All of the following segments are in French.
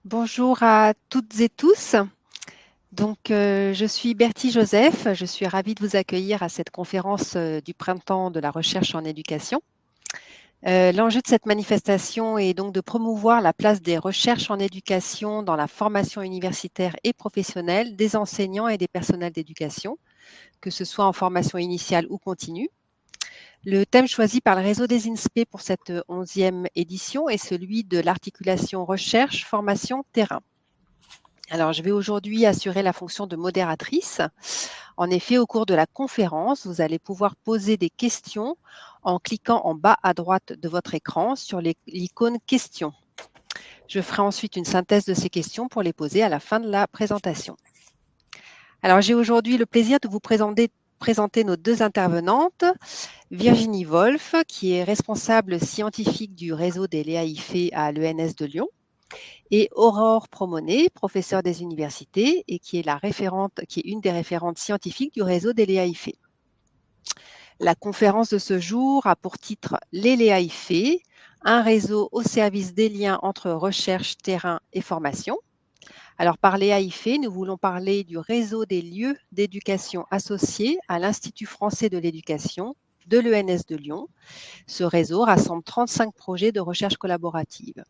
Bonjour à toutes et tous. Je suis Bertie Joseph. Je suis ravie de vous accueillir à cette conférence du printemps de la recherche en éducation. L'enjeu de cette manifestation est donc de promouvoir la place des recherches en éducation dans la formation universitaire et professionnelle des enseignants et des personnels d'éducation, que ce soit en formation initiale ou continue. Le thème choisi par le réseau des INSPE pour cette 11e édition est celui de l'articulation recherche, formation, terrain. Alors, je vais aujourd'hui assurer la fonction de modératrice. En effet, au cours de la conférence, vous allez pouvoir poser des questions en cliquant en bas à droite de votre écran sur l'icône questions. Je ferai ensuite une synthèse de ces questions pour les poser à la fin de la présentation. Alors, j'ai aujourd'hui le plaisir de vous présenter nos deux intervenantes. Virginie Wolf, qui est responsable scientifique du réseau des LEA-IFE à l'ENS de Lyon, et Aurore Promonet, professeure des universités et qui est une des référentes scientifiques du réseau des LEA-IFE. La conférence de ce jour a pour titre Les LEA-IFE, un réseau au service des liens entre recherche, terrain et formation. Alors par LEA-IFE, nous voulons parler du réseau des lieux d'éducation associés à l'Institut français de l'éducation de l'ENS de Lyon. Ce réseau rassemble 35 projets de recherche collaborative.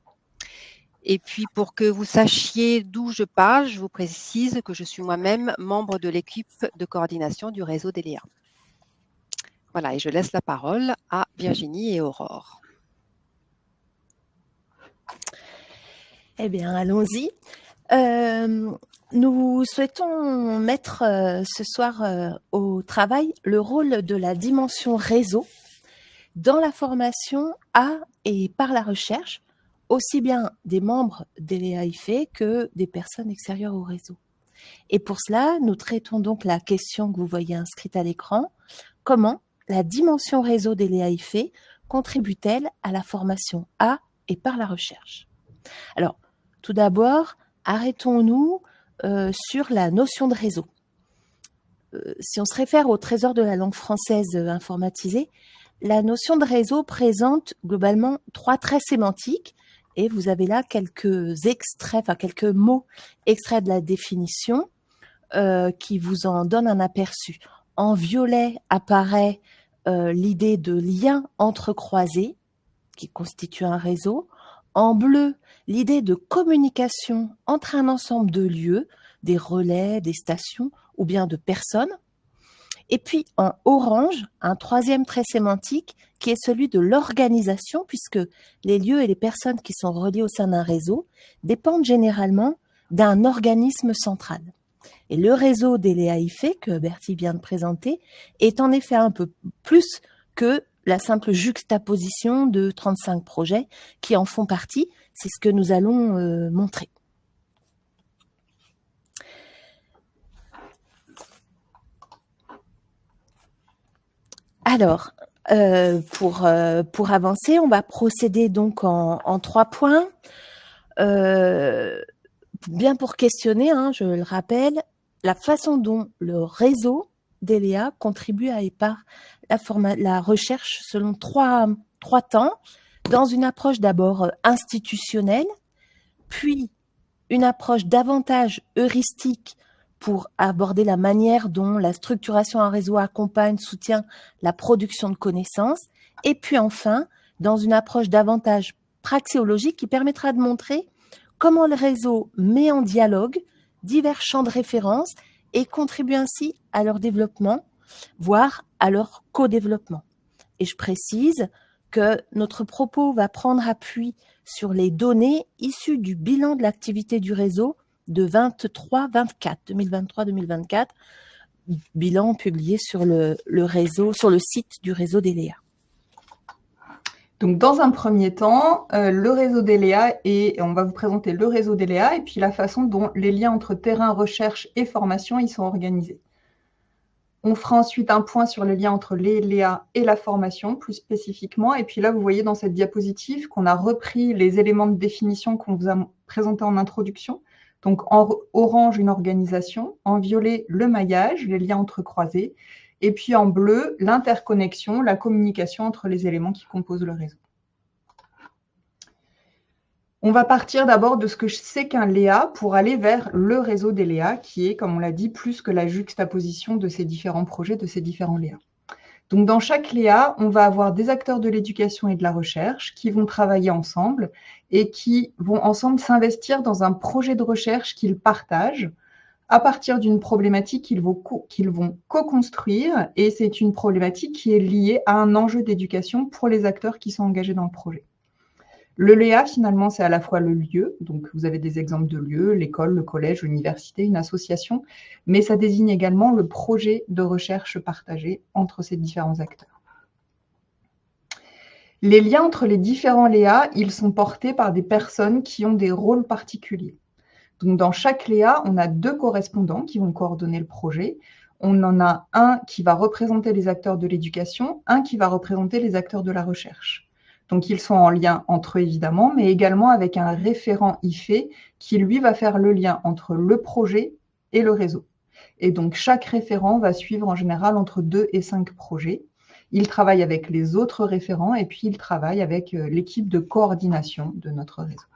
Et puis, pour que vous sachiez d'où je parle, je vous précise que je suis moi-même membre de l'équipe de coordination du réseau des LEA. Voilà, et je laisse la parole à Virginie et Aurore. Eh bien, allons-y. Nous souhaitons mettre ce soir au travail le rôle de la dimension réseau dans la formation à et par la recherche, aussi bien des membres des LEA-IFE que des personnes extérieures au réseau. Et pour cela, nous traitons donc la question que vous voyez inscrite à l'écran. Comment la dimension réseau des LEA-IFE contribue-t-elle à la formation à et par la recherche? Alors, tout d'abord, arrêtons-nous sur la notion de réseau. Si on se réfère au trésor de la langue française informatisée, la notion de réseau présente globalement 3 traits sémantiques et vous avez là quelques extraits, enfin quelques mots extraits de la définition qui vous en donnent un aperçu. En violet apparaît l'idée de lien entrecroisé qui constitue un réseau. En bleu, l'idée de communication entre un ensemble de lieux, des relais, des stations ou bien de personnes. Et puis en orange, un troisième trait sémantique qui est celui de l'organisation, puisque les lieux et les personnes qui sont reliés au sein d'un réseau dépendent généralement d'un organisme central. Et le réseau des LEA-IFE, que Bertie vient de présenter, est en effet un peu plus que la simple juxtaposition de 35 projets qui en font partie. C'est ce que nous allons montrer. Alors, pour avancer, on va procéder donc en 3 points. Bien pour questionner, je le rappelle, la façon dont le réseau des LEA contribue à et par la recherche selon trois temps, dans une approche d'abord institutionnelle, puis une approche davantage heuristique pour aborder la manière dont la structuration en réseau accompagne, soutient la production de connaissances, et puis enfin, dans une approche davantage praxéologique qui permettra de montrer comment le réseau met en dialogue divers champs de référence et contribue ainsi à leur développement, voire à leur co-développement. Et je précise que notre propos va prendre appui sur les données issues du bilan de l'activité du réseau de 2023-2024, bilan publié sur le réseau, sur le site du réseau des LEA. Donc, dans un premier temps, le réseau des LEA, et on va vous présenter le réseau des LEA et puis la façon dont les liens entre terrain, recherche et formation y sont organisés. On fera ensuite un point sur les liens entre les LEA et la formation, plus spécifiquement. Et puis là, vous voyez dans cette diapositive qu'on a repris les éléments de définition qu'on vous a présentés en introduction. Donc, en orange, une organisation. En violet, le maillage, les liens entrecroisés. Et puis en bleu, l'interconnexion, la communication entre les éléments qui composent le réseau. On va partir d'abord de ce que c'est qu'un Léa pour aller vers le réseau des Léa, qui est, comme on l'a dit, plus que la juxtaposition de ces différents projets, de ces différents Léa. Donc, dans chaque Léa, on va avoir des acteurs de l'éducation et de la recherche qui vont travailler ensemble et qui vont ensemble s'investir dans un projet de recherche qu'ils partagent à partir d'une problématique qu'ils vont co-construire. Et c'est une problématique qui est liée à un enjeu d'éducation pour les acteurs qui sont engagés dans le projet. Le Léa, finalement, c'est à la fois le lieu, donc vous avez des exemples de lieux, l'école, le collège, l'université, une association, mais ça désigne également le projet de recherche partagé entre ces différents acteurs. Les liens entre les différents Léa, ils sont portés par des personnes qui ont des rôles particuliers. Donc, dans chaque Léa, on a 2 correspondants qui vont coordonner le projet. On en a un qui va représenter les acteurs de l'éducation, un qui va représenter les acteurs de la recherche. Donc, ils sont en lien entre eux, évidemment, mais également avec un référent IFE qui, lui, va faire le lien entre le projet et le réseau. Et donc, chaque référent va suivre en général entre 2 et 5 projets. Il travaille avec les autres référents et puis il travaille avec l'équipe de coordination de notre réseau.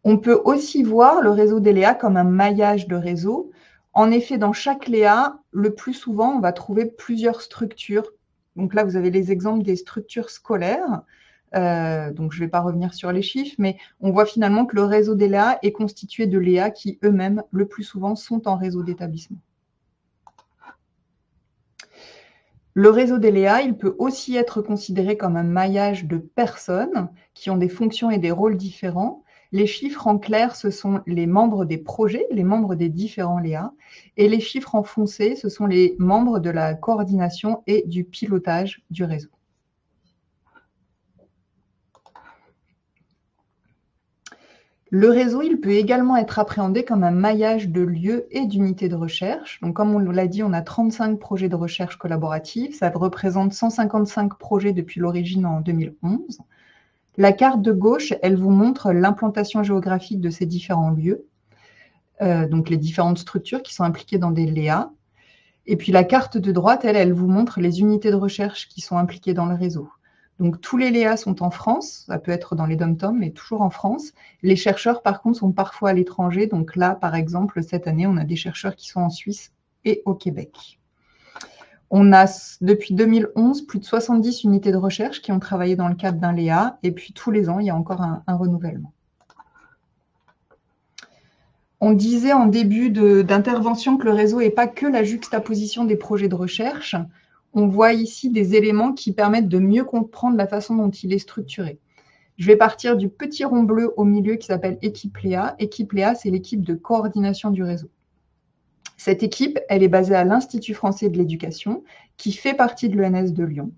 On peut aussi voir le réseau des Léa comme un maillage de réseau. En effet, dans chaque Léa, le plus souvent, on va trouver plusieurs structures. Donc là, vous avez les exemples des structures scolaires. Donc, je ne vais pas revenir sur les chiffres, mais on voit finalement que le réseau des Léa est constitué de Léa qui, eux-mêmes, le plus souvent, sont en réseau d'établissement. Le réseau des Léa, il peut aussi être considéré comme un maillage de personnes qui ont des fonctions et des rôles différents. Les chiffres en clair, ce sont les membres des projets, les membres des différents Léa. Et les chiffres en foncé, ce sont les membres de la coordination et du pilotage du réseau. Le réseau, il peut également être appréhendé comme un maillage de lieux et d'unités de recherche. Donc, comme on l'a dit, on a 35 projets de recherche collaborative. Ça représente 155 projets depuis l'origine en 2011. La carte de gauche, elle vous montre l'implantation géographique de ces différents lieux, donc les différentes structures qui sont impliquées dans des Léa. Et puis la carte de droite, elle vous montre les unités de recherche qui sont impliquées dans le réseau. Donc tous les Léa sont en France, ça peut être dans les dom-toms, mais toujours en France. Les chercheurs, par contre, sont parfois à l'étranger. Donc là, par exemple, cette année, on a des chercheurs qui sont en Suisse et au Québec. On a, depuis 2011, plus de 70 unités de recherche qui ont travaillé dans le cadre d'un Léa. Et puis, tous les ans, il y a encore un renouvellement. On disait en début d'intervention que le réseau n'est pas que la juxtaposition des projets de recherche. On voit ici des éléments qui permettent de mieux comprendre la façon dont il est structuré. Je vais partir du petit rond bleu au milieu qui s'appelle équipe Léa. Équipe Léa, c'est l'équipe de coordination du réseau. Cette équipe, elle est basée à l'Institut français de l'éducation, qui fait partie de l'ENS de Lyon.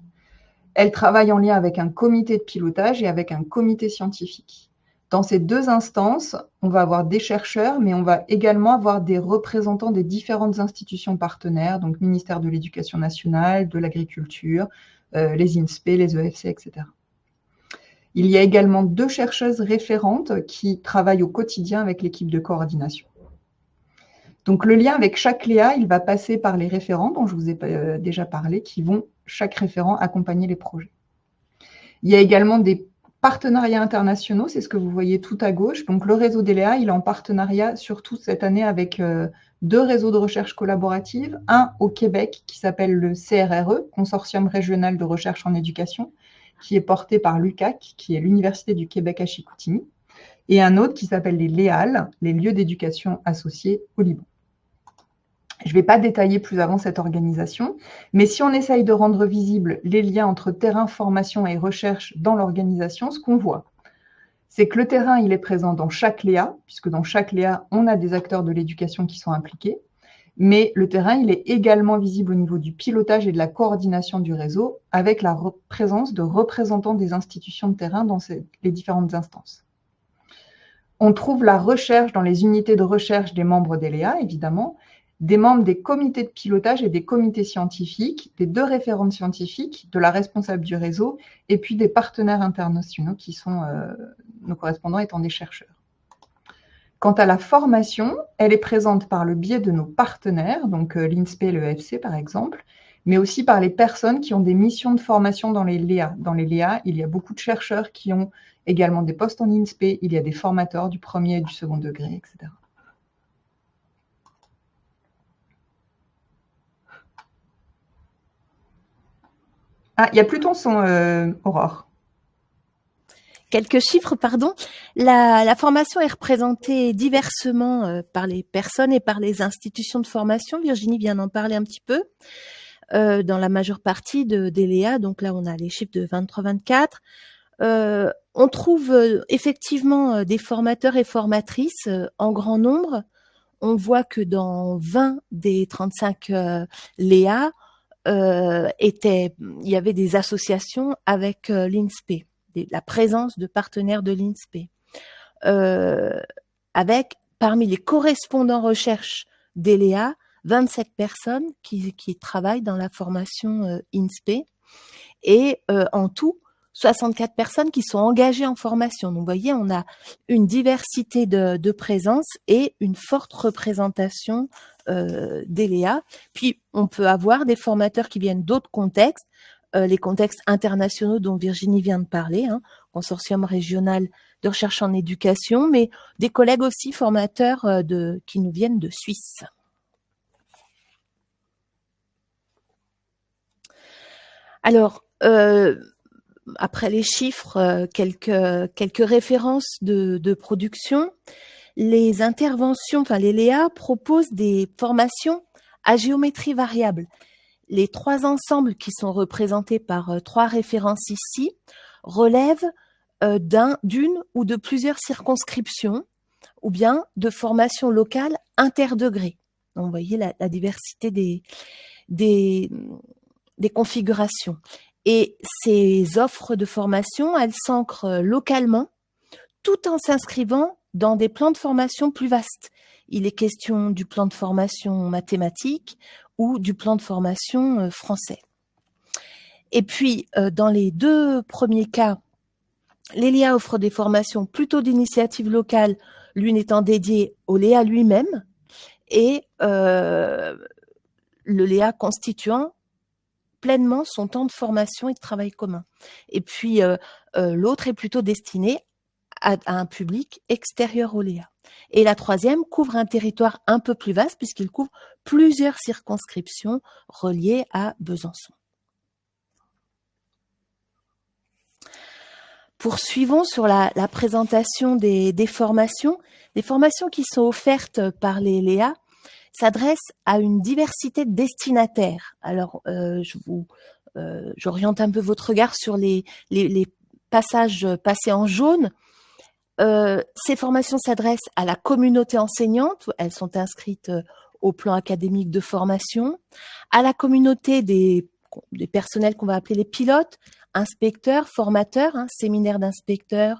Elle travaille en lien avec un comité de pilotage et avec un comité scientifique. Dans ces 2 instances, on va avoir des chercheurs, mais on va également avoir des représentants des différentes institutions partenaires, donc ministère de l'Éducation nationale, de l'Agriculture, les INSPE, les EFC, etc. Il y a également 2 chercheuses référentes qui travaillent au quotidien avec l'équipe de coordination. Donc, le lien avec chaque Léa, il va passer par les référents dont je vous ai déjà parlé, qui vont, chaque référent, accompagner les projets. Il y a également des partenariats internationaux, c'est ce que vous voyez tout à gauche. Donc, le réseau des Léa, il est en partenariat, surtout cette année, avec 2 réseaux de recherche collaborative. Un au Québec, qui s'appelle le CRRE, Consortium régional de recherche en éducation, qui est porté par l'UQAC, qui est l'Université du Québec à Chicoutimi. Et un autre qui s'appelle les LEAL, les lieux d'éducation associés au Liban. Je ne vais pas détailler plus avant cette organisation, mais si on essaye de rendre visibles les liens entre terrain, formation et recherche dans l'organisation, ce qu'on voit, c'est que le terrain, il est présent dans chaque Léa, puisque dans chaque Léa, on a des acteurs de l'éducation qui sont impliqués, mais le terrain, il est également visible au niveau du pilotage et de la coordination du réseau, avec la présence de représentants des institutions de terrain dans les différentes instances. On trouve la recherche dans les unités de recherche des membres des Léa, évidemment, des membres des comités de pilotage et des comités scientifiques, des 2 référentes scientifiques, de la responsable du réseau, et puis des partenaires internationaux qui sont nos correspondants étant des chercheurs. Quant à la formation, elle est présente par le biais de nos partenaires, donc l'INSPE et le EFC par exemple, mais aussi par les personnes qui ont des missions de formation dans les Léa. Dans les Léa, il y a beaucoup de chercheurs qui ont également des postes en INSPE, il y a des formateurs du premier et du second degré, etc. Ah, il n'y a plus ton son, Aurore. Quelques chiffres, pardon. La formation est représentée diversement par les personnes et par les institutions de formation. Virginie vient d'en parler un petit peu. Dans la majeure partie des Léa, donc là on a les chiffres de 23-24. On trouve effectivement des formateurs et formatrices en grand nombre. On voit que dans 20 des 35 Léa, il y avait des associations avec l'INSPE, la présence de partenaires de l'INSPE. Avec, parmi les correspondants recherche d'ELEA, 27 personnes qui travaillent dans la formation INSPE et en tout, 64 personnes qui sont engagées en formation. Donc, vous voyez, on a une diversité de présence et une forte représentation d'ELEA. Puis, on peut avoir des formateurs qui viennent d'autres contextes, les contextes internationaux dont Virginie vient de parler, hein, consortium régional de recherche en éducation, mais des collègues aussi formateurs qui nous viennent de Suisse. Alors, après les chiffres, quelques références de production. Les interventions, enfin les Léa proposent des formations à géométrie variable. Les 3 ensembles qui sont représentés par 3 références ici relèvent d'une ou de plusieurs circonscriptions ou bien de formations locales interdegrés. Donc, vous voyez la diversité des configurations. Et ces offres de formation, elles s'ancrent localement tout en s'inscrivant dans des plans de formation plus vastes. Il est question du plan de formation mathématique ou du plan de formation français. Et puis, dans les 2 premiers cas, l'ELEA offre des formations plutôt d'initiative locale, l'une étant dédiée au Léa lui-même et le Léa constituant pleinement son temps de formation et de travail commun. Et puis, l'autre est plutôt destiné à un public extérieur au Léa. Et la troisième couvre un territoire un peu plus vaste puisqu'il couvre plusieurs circonscriptions reliées à Besançon. Poursuivons sur la présentation des formations. Les formations qui sont offertes par les Léa s'adressent à une diversité de destinataires. Alors, j'oriente un peu votre regard sur les passages passés en jaune. Ces formations s'adressent à la communauté enseignante. Elles sont inscrites au plan académique de formation, à la communauté des personnels qu'on va appeler les pilotes, inspecteurs, formateurs, hein, séminaires d'inspecteurs,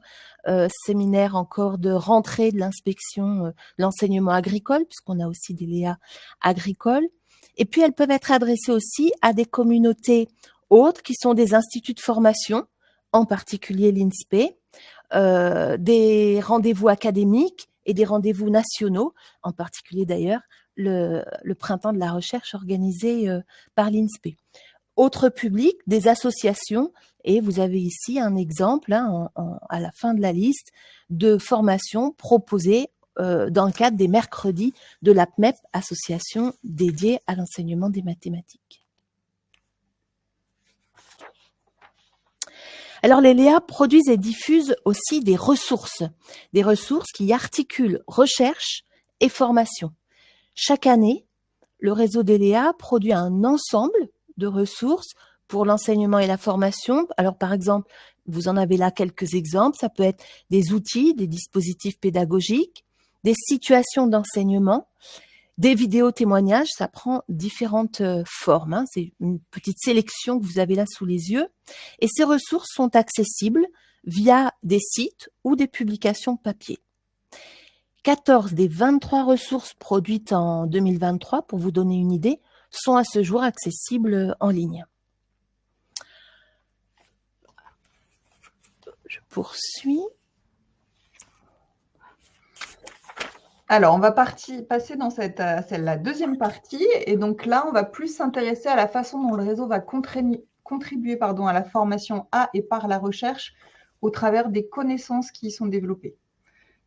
séminaires encore de rentrée de l'inspection, de l'enseignement agricole, puisqu'on a aussi des Léa agricoles. Et puis, elles peuvent être adressées aussi à des communautés autres qui sont des instituts de formation, en particulier l'INSPE, des rendez-vous académiques et des rendez-vous nationaux, en particulier d'ailleurs le printemps de la recherche organisé par l'INSPE. Autre public, des associations, et vous avez ici un exemple hein, à la fin de la liste de formations proposées dans le cadre des mercredis de l'APMEP, association dédiée à l'enseignement des mathématiques. Alors, les Léa produisent et diffusent aussi des ressources qui articulent recherche et formation. Chaque année, le réseau des Léa produit un ensemble de ressources pour l'enseignement et la formation. Alors, par exemple, vous en avez là quelques exemples. Ça peut être des outils, des dispositifs pédagogiques, des situations d'enseignement, des vidéos témoignages. Ça prend différentes formes. Hein. C'est une petite sélection que vous avez là sous les yeux. Et ces ressources sont accessibles via des sites ou des publications papier. 14 des 23 ressources produites en 2023, pour vous donner une idée, sont à ce jour accessibles en ligne. Je poursuis. Alors, on va passer dans la deuxième partie. Et donc là, on va plus s'intéresser à la façon dont le réseau va contribuer à la formation à et par la recherche au travers des connaissances qui y sont développées.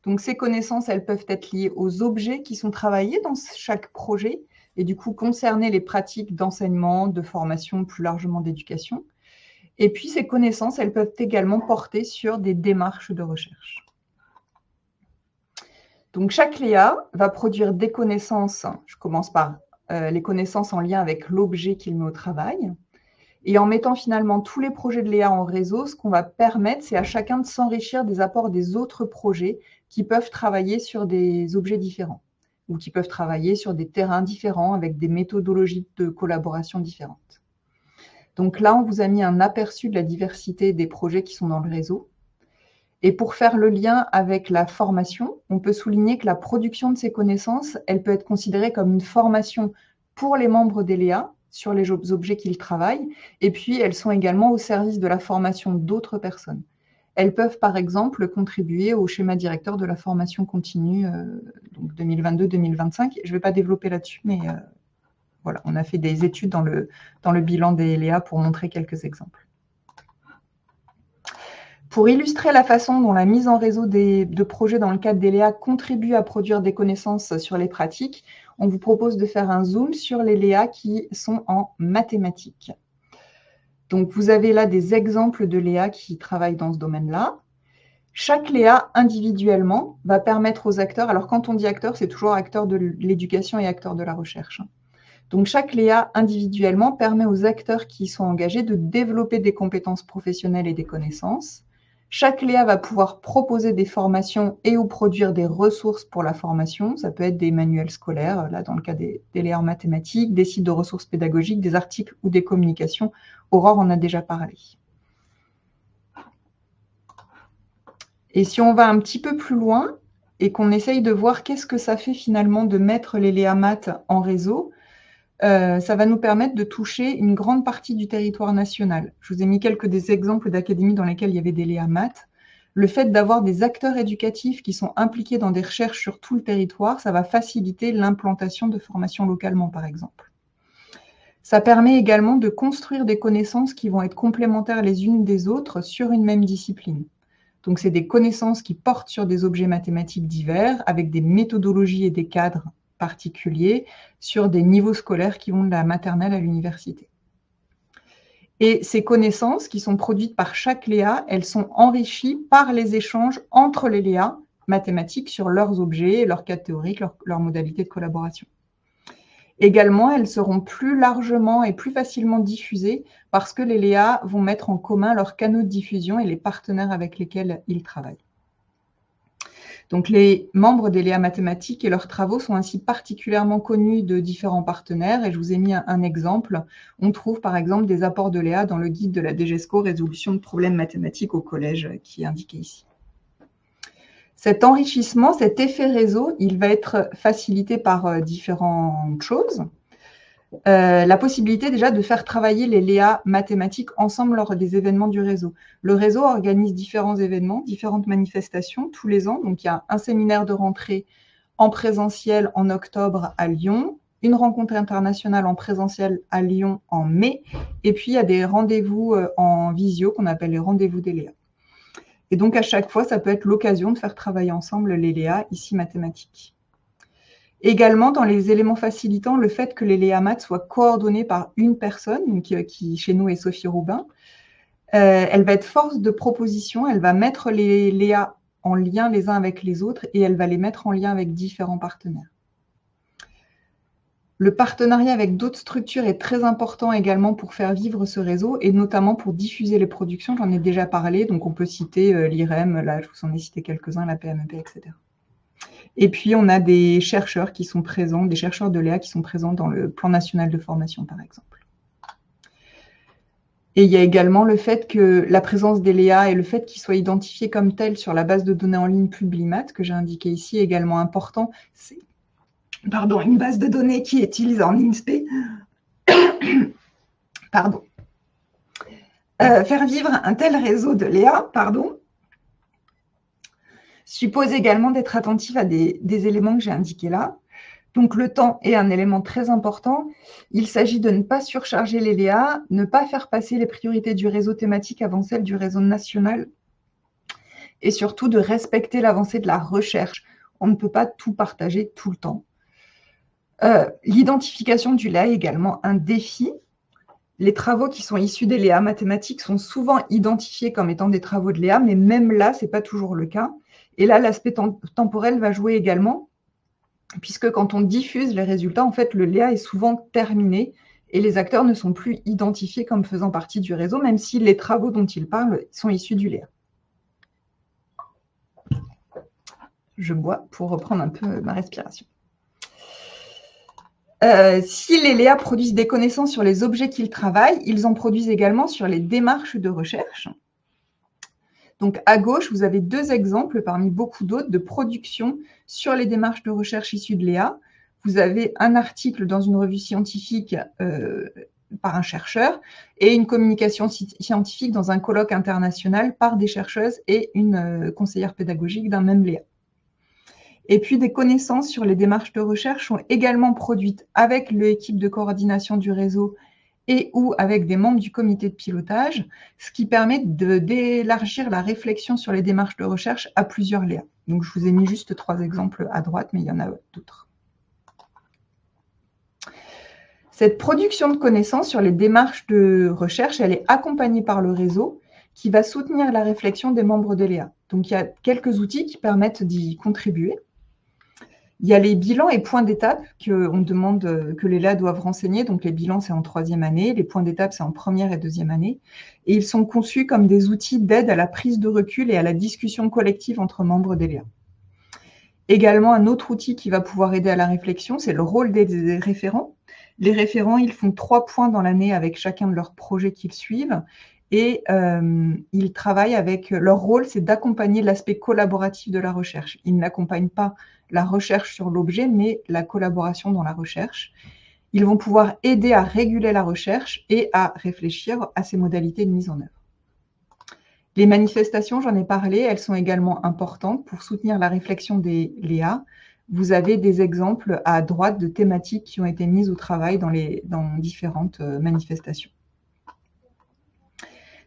Donc, ces connaissances, elles peuvent être liées aux objets qui sont travaillés dans chaque projet et du coup concerner les pratiques d'enseignement, de formation, plus largement d'éducation. Et puis, ces connaissances, elles peuvent également porter sur des démarches de recherche. Donc, chaque Léa va produire des connaissances. Je commence par les connaissances en lien avec l'objet qu'il met au travail. Et en mettant finalement tous les projets de Léa en réseau, ce qu'on va permettre, c'est à chacun de s'enrichir des apports des autres projets qui peuvent travailler sur des objets différents ou qui peuvent travailler sur des terrains différents avec des méthodologies de collaboration différentes. Donc là, on vous a mis un aperçu de la diversité des projets qui sont dans le réseau. Et pour faire le lien avec la formation, on peut souligner que la production de ces connaissances, elle peut être considérée comme une formation pour les membres d'ELEA sur les objets qu'ils travaillent, et puis elles sont également au service de la formation d'autres personnes. Elles peuvent par exemple contribuer au schéma directeur de la formation continue donc 2022-2025. Je ne vais pas développer là-dessus, mais voilà, on a fait des études dans le bilan des ELEA pour montrer quelques exemples. Pour illustrer la façon dont la mise en réseau de projets dans le cadre d'ELEA contribue à produire des connaissances sur les pratiques, on vous propose de faire un zoom sur les Léa qui sont en mathématiques. Donc, vous avez là des exemples de Léa qui travaillent dans ce domaine-là. Chaque Léa, individuellement, va permettre aux acteurs, alors quand on dit acteur, c'est toujours acteur de l'éducation et acteur de la recherche. Donc, chaque Léa, individuellement, permet aux acteurs qui y sont engagés de développer des compétences professionnelles et des connaissances. Chaque Léa va pouvoir proposer des formations et ou produire des ressources pour la formation. Ça peut être des manuels scolaires, là dans le cas des Léa en mathématiques, des sites de ressources pédagogiques, des articles ou des communications. Aurore en a déjà parlé. Et si on va un petit peu plus loin et qu'on essaye de voir qu'est-ce que ça fait finalement de mettre les Léa Maths en réseau, ça va nous permettre de toucher une grande partie du territoire national. Je vous ai mis quelques exemples d'académies dans lesquelles il y avait des Léa Maths. Le fait d'avoir des acteurs éducatifs qui sont impliqués dans des recherches sur tout le territoire, ça va faciliter l'implantation de formations localement, par exemple. Ça permet également de construire des connaissances qui vont être complémentaires les unes des autres sur une même discipline. Donc, c'est des connaissances qui portent sur des objets mathématiques divers, avec des méthodologies et des cadres particuliers sur des niveaux scolaires qui vont de la maternelle à l'université. Et ces connaissances qui sont produites par chaque Léa, elles sont enrichies par les échanges entre les Léa mathématiques sur leurs objets, leurs cas théoriques, leurs modalités de collaboration. Également, elles seront plus largement et plus facilement diffusées parce que les Léa vont mettre en commun leurs canaux de diffusion et les partenaires avec lesquels ils travaillent. Donc, les membres des Léa mathématiques et leurs travaux sont ainsi particulièrement connus de différents partenaires. Et je vous ai mis un exemple. On trouve par exemple des apports de Léa dans le guide de la DGESCO, résolution de problèmes mathématiques au collège, qui est indiqué ici. Cet enrichissement, cet effet réseau, il va être facilité par différentes choses. La possibilité déjà de faire travailler les Léa mathématiques ensemble lors des événements du réseau. Le réseau organise différents événements, différentes manifestations tous les ans. Donc, il y a un séminaire de rentrée en présentiel en octobre à Lyon, une rencontre internationale en présentiel à Lyon en mai, et puis il y a des rendez-vous en visio qu'on appelle les rendez-vous des Léa. Et donc, à chaque fois, ça peut être l'occasion de faire travailler ensemble les Léa, ici mathématiques. Également, dans les éléments facilitants, le fait que les Léa Maths soient coordonnés par une personne, qui chez nous est Sophie Roubin, elle va être force de proposition, elle va mettre les Léa en lien les uns avec les autres et elle va les mettre en lien avec différents partenaires. Le partenariat avec d'autres structures est très important également pour faire vivre ce réseau et notamment pour diffuser les productions. J'en ai déjà parlé, donc on peut citer l'IREM, là je vous en ai cité quelques-uns, la PMEP, etc. Et puis, on a des chercheurs qui sont présents, des chercheurs de Léa qui sont présents dans le plan national de formation, par exemple. Et il y a également le fait que la présence des Léa et le fait qu'ils soient identifiés comme tels sur la base de données en ligne Publimat, que j'ai indiqué ici, est également important. C'est une base de données qui est utilisée en INSPE. Faire vivre un tel réseau de Léa, suppose également d'être attentif à des éléments que j'ai indiqués là. Donc, le temps est un élément très important. Il s'agit de ne pas surcharger les Léa, ne pas faire passer les priorités du réseau thématique avant celles du réseau national et surtout de respecter l'avancée de la recherche. On ne peut pas tout partager tout le temps. L'identification du Léa est également un défi. Les travaux qui sont issus des Léa mathématiques sont souvent identifiés comme étant des travaux de Léa, mais même là, ce n'est pas toujours le cas. Et là, l'aspect temporel va jouer également, puisque quand on diffuse les résultats, en fait, le Léa est souvent terminé et les acteurs ne sont plus identifiés comme faisant partie du réseau, même si les travaux dont ils parlent sont issus du Léa. Je bois pour reprendre un peu ma respiration. Si les Léa produisent des connaissances sur les objets qu'ils travaillent, ils en produisent également sur les démarches de recherche. Donc, à gauche, vous avez 2 exemples parmi beaucoup d'autres de production sur les démarches de recherche issues de Léa. Vous avez un article dans une revue scientifique par un chercheur et une communication scientifique dans un colloque international par des chercheuses et une conseillère pédagogique d'un même Léa. Et puis, des connaissances sur les démarches de recherche sont également produites avec l'équipe de coordination du réseau et ou avec des membres du comité de pilotage, ce qui permet d'élargir la réflexion sur les démarches de recherche à plusieurs Léa. Donc, je vous ai mis juste 3 exemples à droite, mais il y en a d'autres. Cette production de connaissances sur les démarches de recherche, elle est accompagnée par le réseau qui va soutenir la réflexion des membres des Léa. Donc, il y a quelques outils qui permettent d'y contribuer. Il y a les bilans et points d'étape qu'on demande que les Léa doivent renseigner. Donc, les bilans, c'est en 3e année. Les points d'étape, c'est en 1re et 2e année. Et ils sont conçus comme des outils d'aide à la prise de recul et à la discussion collective entre membres des Léa. Également, un autre outil qui va pouvoir aider à la réflexion, c'est le rôle des référents. Les référents, ils font 3 points dans l'année avec chacun de leurs projets qu'ils suivent. Et ils travaillent avec… Leur rôle, c'est d'accompagner l'aspect collaboratif de la recherche. Ils n'accompagnent pas la recherche sur l'objet, mais la collaboration dans la recherche. Ils vont pouvoir aider à réguler la recherche et à réfléchir à ses modalités de mise en œuvre. Les manifestations, j'en ai parlé, elles sont également importantes pour soutenir la réflexion des Léa. Vous avez des exemples à droite de thématiques qui ont été mises au travail dans différentes manifestations.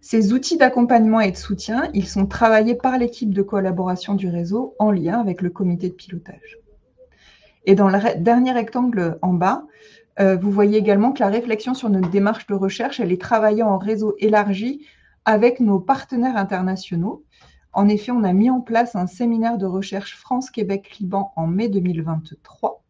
Ces outils d'accompagnement et de soutien, ils sont travaillés par l'équipe de collaboration du réseau en lien avec le comité de pilotage. Et dans le dernier rectangle en bas, vous voyez également que la réflexion sur notre démarche de recherche, elle est travaillée en réseau élargi avec nos partenaires internationaux. En effet, on a mis en place un séminaire de recherche France-Québec-Liban en mai 2023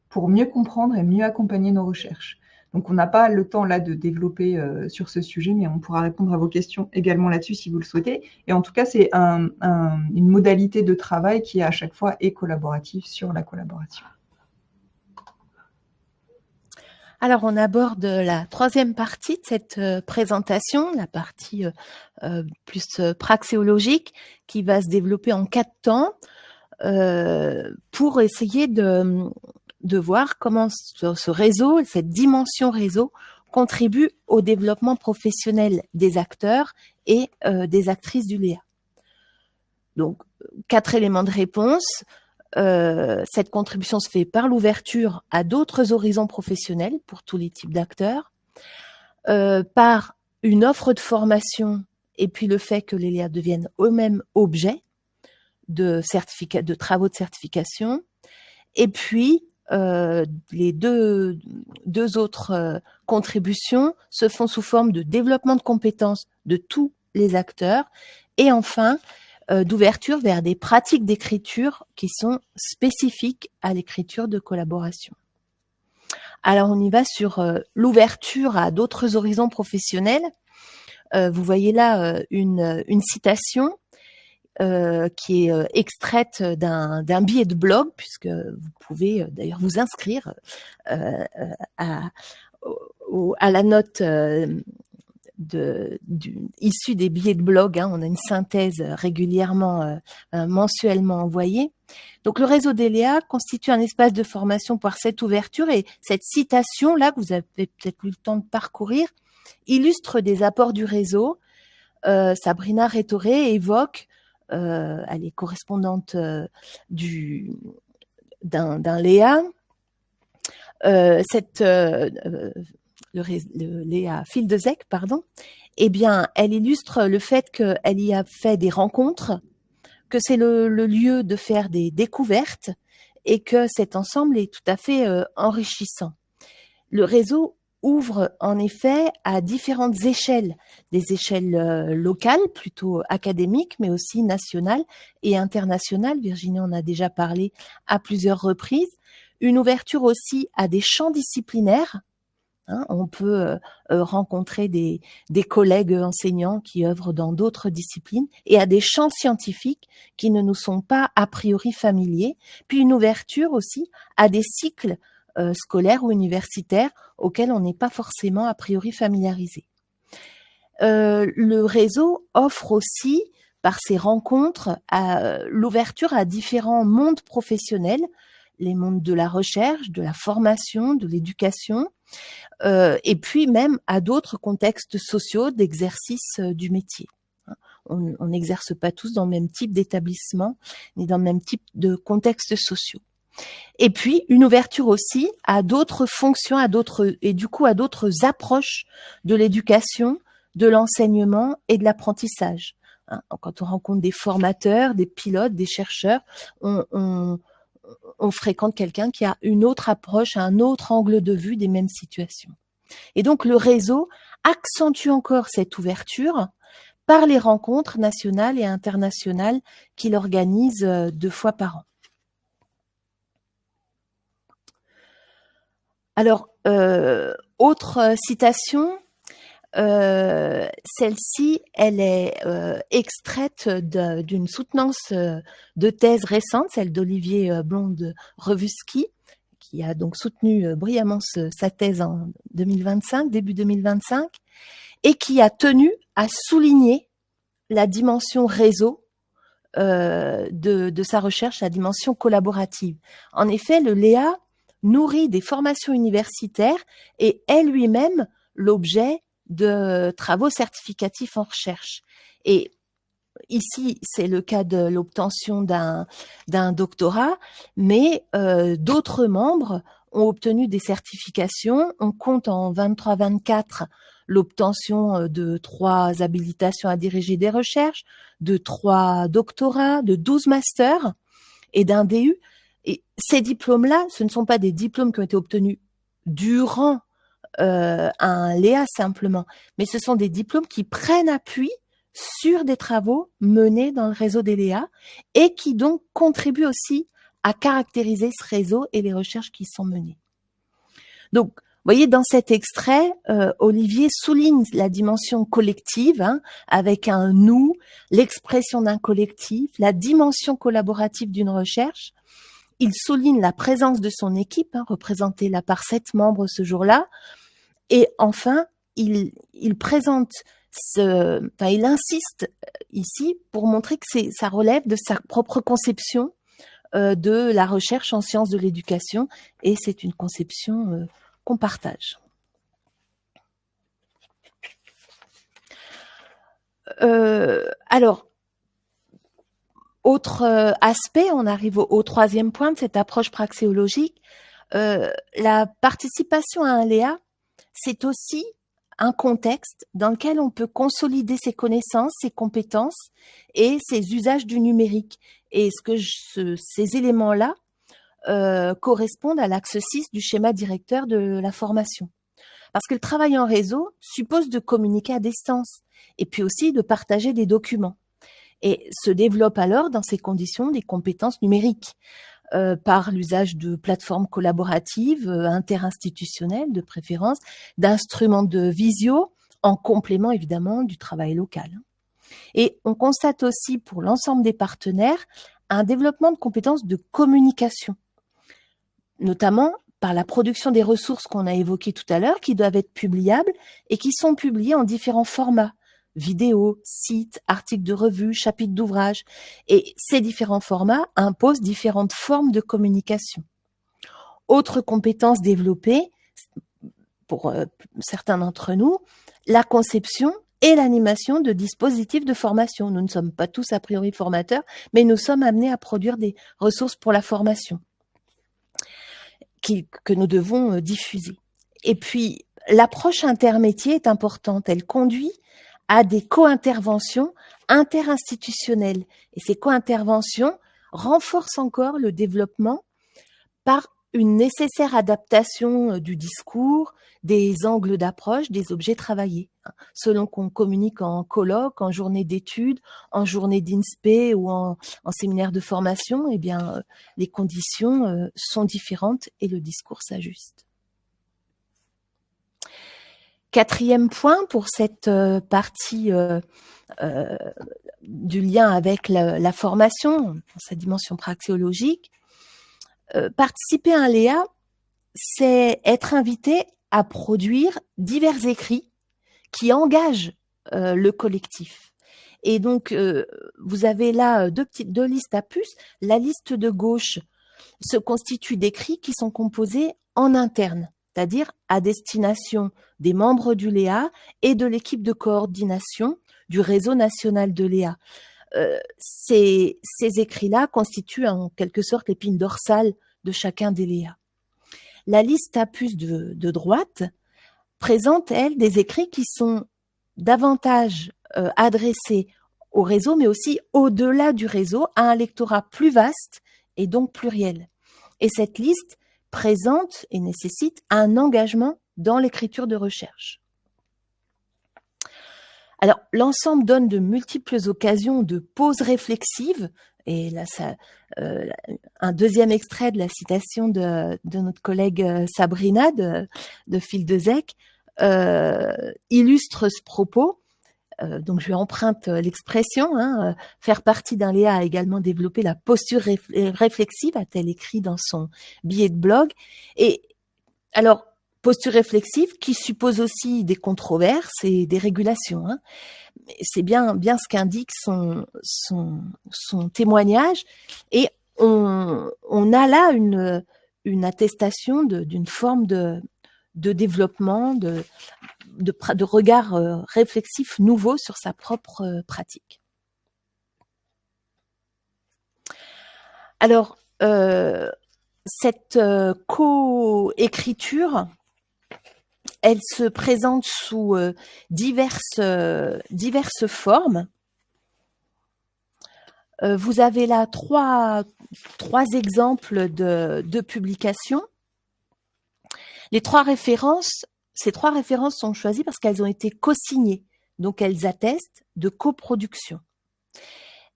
pour mieux comprendre et mieux accompagner nos recherches. Donc, on n'a pas le temps là de développer sur ce sujet, mais on pourra répondre à vos questions également là-dessus si vous le souhaitez. Et en tout cas, c'est une modalité de travail qui à chaque fois est collaborative sur la collaboration. Alors, on aborde la 3e partie de cette présentation, la partie plus praxéologique, qui va se développer en 4 temps pour essayer de voir comment ce réseau, cette dimension réseau, contribue au développement professionnel des acteurs et des actrices du Léa. Donc, 4 éléments de réponse. Cette contribution se fait par l'ouverture à d'autres horizons professionnels pour tous les types d'acteurs, par une offre de formation et puis le fait que les Léa deviennent eux-mêmes objets de travaux de certification, et puis les deux autres contributions se font sous forme de développement de compétences de tous les acteurs et enfin d'ouverture vers des pratiques d'écriture qui sont spécifiques à l'écriture de collaboration. Alors on y va sur l'ouverture à d'autres horizons professionnels. Vous voyez là une citation qui est extraite d'un billet de blog, puisque vous pouvez d'ailleurs vous inscrire à la note issue des billets de blog. On a une synthèse régulièrement, mensuellement envoyée. Donc, le réseau des Léa constitue un espace de formation par cette ouverture et cette citation-là, que vous avez peut-être eu le temps de parcourir, illustre des apports du réseau. Sabrina Rétoré évoque elle est correspondante d'un Léa. Le Léa Fildezek, pardon, eh bien, elle illustre le fait qu'elle y a fait des rencontres, que c'est le lieu de faire des découvertes et que cet ensemble est tout à fait enrichissant. Le réseau ouvre en effet à différentes échelles, des échelles locales, plutôt académiques, mais aussi nationales et internationales. Virginie en a déjà parlé à plusieurs reprises. Une ouverture aussi à des champs disciplinaires. On peut rencontrer des collègues enseignants qui œuvrent dans d'autres disciplines et à des champs scientifiques qui ne nous sont pas a priori familiers. Puis une ouverture aussi à des cycles scolaires ou universitaires auxquels on n'est pas forcément a priori familiarisé. Le réseau offre aussi, par ses rencontres, l'ouverture à différents mondes professionnels, les mondes de la recherche, de la formation, de l'éducation, et puis même à d'autres contextes sociaux d'exercice du métier. On n'exerce pas tous dans le même type d'établissement, ni dans le même type de contextes sociaux. Et puis, une ouverture aussi à d'autres fonctions, à d'autres approches de l'éducation, de l'enseignement et de l'apprentissage. Quand on rencontre des formateurs, des pilotes, des chercheurs, on fréquente quelqu'un qui a une autre approche, un autre angle de vue des mêmes situations. Et donc, le réseau accentue encore cette ouverture par les rencontres nationales et internationales qu'il organise 2 fois par an. Alors, autre citation, celle-ci, elle est extraite d'une soutenance de thèse récente, celle d'Olivier Blonde-Revusky, qui a donc soutenu brillamment sa thèse en 2025, début 2025, et qui a tenu à souligner la dimension réseau de sa recherche, la dimension collaborative. En effet, le Léa nourrit des formations universitaires et est lui-même l'objet de travaux certificatifs en recherche. Et ici, c'est le cas de l'obtention d'un doctorat, mais d'autres membres ont obtenu des certifications. On compte en 23-24 l'obtention de 3 habilitations à diriger des recherches, de 3 doctorats, de 12 masters et d'un DU. Et ces diplômes-là, ce ne sont pas des diplômes qui ont été obtenus durant un Léa simplement, mais ce sont des diplômes qui prennent appui sur des travaux menés dans le réseau des Léa et qui donc contribuent aussi à caractériser ce réseau et les recherches qui sont menées. Donc, vous voyez, dans cet extrait, Olivier souligne la dimension collective, avec un nous, l'expression d'un collectif, la dimension collaborative d'une recherche. Il souligne la présence de son équipe, représentée là par 7 membres ce jour-là. Et enfin, il présente il insiste ici pour montrer que ça relève de sa propre conception de la recherche en sciences de l'éducation, et c'est une conception qu'on partage. Alors, autre aspect, on arrive au 3e point de cette approche praxéologique. La participation à un Léa, c'est aussi un contexte dans lequel on peut consolider ses connaissances, ses compétences et ses usages du numérique. Et ces éléments-là correspondent à l'axe 6 du schéma directeur de la formation. Parce que le travail en réseau suppose de communiquer à distance et puis aussi de partager des documents. Et se développent alors dans ces conditions des compétences numériques par l'usage de plateformes collaboratives, interinstitutionnelles de préférence, d'instruments de visio, en complément évidemment du travail local. Et on constate aussi pour l'ensemble des partenaires un développement de compétences de communication, notamment par la production des ressources qu'on a évoquées tout à l'heure, qui doivent être publiables et qui sont publiées en différents formats. Vidéos, sites, articles de revue, chapitres d'ouvrages. Et ces différents formats imposent différentes formes de communication. Autre compétence développée, pour certains d'entre nous, la conception et l'animation de dispositifs de formation. Nous ne sommes pas tous a priori formateurs, mais nous sommes amenés à produire des ressources pour la formation que nous devons diffuser. Et puis, l'approche intermétier est importante. Elle conduit à des co-interventions interinstitutionnelles. Et ces co-interventions renforcent encore le développement par une nécessaire adaptation du discours, des angles d'approche, des objets travaillés. Selon qu'on communique en colloque, en journée d'études, en journée d'INSPE ou en séminaire de formation, eh bien, les conditions sont différentes et le discours s'ajuste. Quatrième point pour cette partie du lien avec la formation, dans sa dimension praxéologique, participer à un Léa, c'est être invité à produire divers écrits qui engagent le collectif. Et donc, vous avez là deux listes à puces. La liste de gauche se constitue d'écrits qui sont composés en interne, c'est-à-dire à destination des membres du Léa et de l'équipe de coordination du réseau national de Léa. Ces écrits-là constituent en quelque sorte l'épine dorsale de chacun des Léa. La liste à puce de droite présente, elle, des écrits qui sont davantage adressés au réseau, mais aussi au-delà du réseau, à un lectorat plus vaste et donc pluriel. Et cette liste présente et nécessite un engagement dans l'écriture de recherche. Alors, l'ensemble donne de multiples occasions de pauses réflexives, et là, un deuxième extrait de la citation de notre collègue Sabrina de Phil de Zec illustre ce propos. Donc, je lui emprunte l'expression. Faire partie d'un Léa a également développé la posture réflexive, a-t-elle écrit dans son billet de blog. Et alors, posture réflexive qui suppose aussi des controverses et des régulations. C'est bien ce qu'indique son témoignage. Et on a là une attestation d'une forme de développement, de regard réflexif nouveau sur sa propre pratique. Alors, cette coécriture, elle se présente sous diverses formes. Vous avez là trois exemples de publications. Ces trois références sont choisies parce qu'elles ont été co-signées, donc elles attestent de coproduction.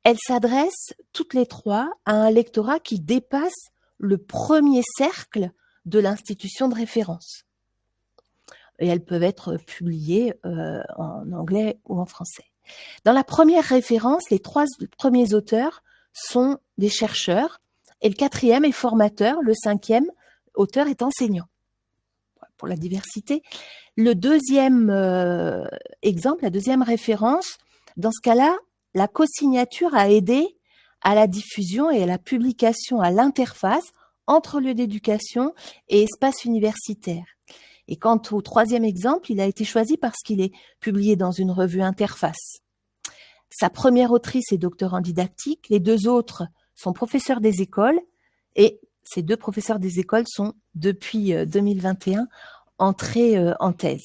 Elles s'adressent toutes les trois à un lectorat qui dépasse le premier cercle de l'institution de référence. Et elles peuvent être publiées en anglais ou en français. Dans la première référence, les trois premiers auteurs sont des chercheurs et le quatrième est formateur, le cinquième auteur est enseignant. Pour la diversité. Le deuxième exemple, la deuxième référence, dans ce cas-là, la co-signature a aidé à la diffusion et à la publication à l'interface entre lieux d'éducation et espace universitaire. Et quant au troisième exemple, il a été choisi parce qu'il est publié dans une revue Interface. Sa première autrice est docteur en didactique, les deux autres sont professeurs des écoles et ces deux professeurs des écoles sont, depuis 2021, entrés en thèse.